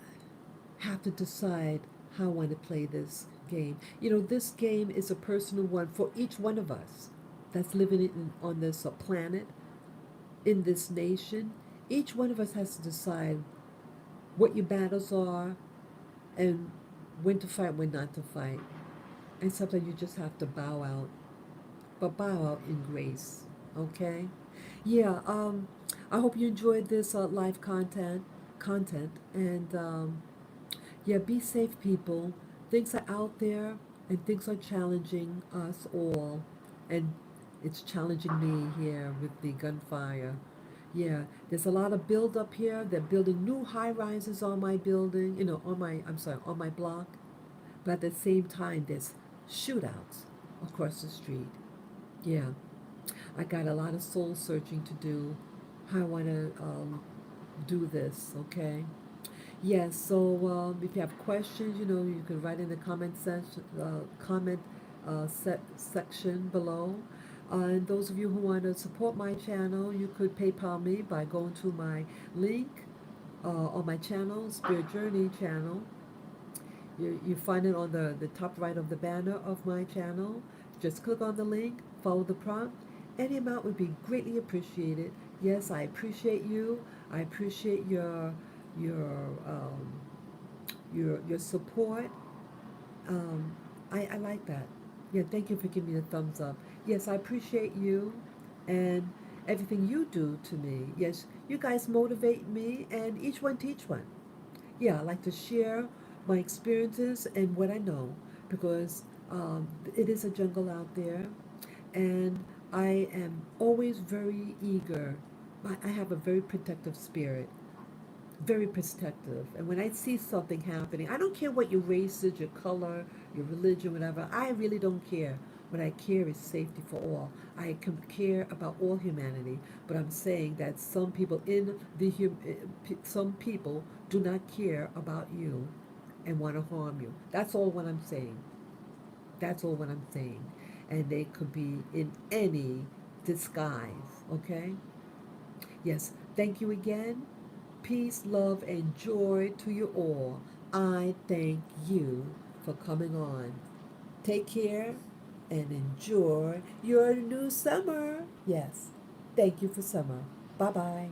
have to decide how I want to play this game. This game is a personal one for each one of us that's living on this planet, in this nation. Each one of us has to decide what your battles are and when to fight, when not to fight. And sometimes you just have to bow out, but bow out in grace. Okay? Yeah. I hope you enjoyed this live content, and yeah, be safe, people. Things are out there, and things are challenging us all, and it's challenging me here with the gunfire. Yeah, there's a lot of build up here. They're building new high rises on my building, I'm sorry, on my block. But at the same time, there's shootouts across the street. Yeah, I got a lot of soul searching to do. How I want to do this, okay? Yes, so if you have questions, you can write in the comment section below. And those of you who want to support my channel, you could PayPal me by going to my link on my channel, Spirit Journey channel. You find it on the top right of the banner of my channel. Just click on the link, follow the prompt. Any amount would be greatly appreciated. Yes, I appreciate you. I appreciate your um, your support. I like that. Yeah, thank you for giving me a thumbs up. Yes, I appreciate you and everything you do to me. Yes, you guys motivate me, and each one teach one. Yeah, I like to share my experiences and what I know, because it is a jungle out there, and I am always very eager. I have a very protective spirit, very protective. And when I see something happening, I don't care what your race is, your color, your religion, whatever. I really don't care. What I care is safety for all. I can care about all humanity, but I'm saying that some people some people do not care about you and want to harm you. That's all what I'm saying. That's all what I'm saying. And they could be in any disguise, okay? Yes, thank you again. Peace, love, and joy to you all. I thank you for coming on. Take care and enjoy your new summer. Yes, thank you for summer. Bye bye.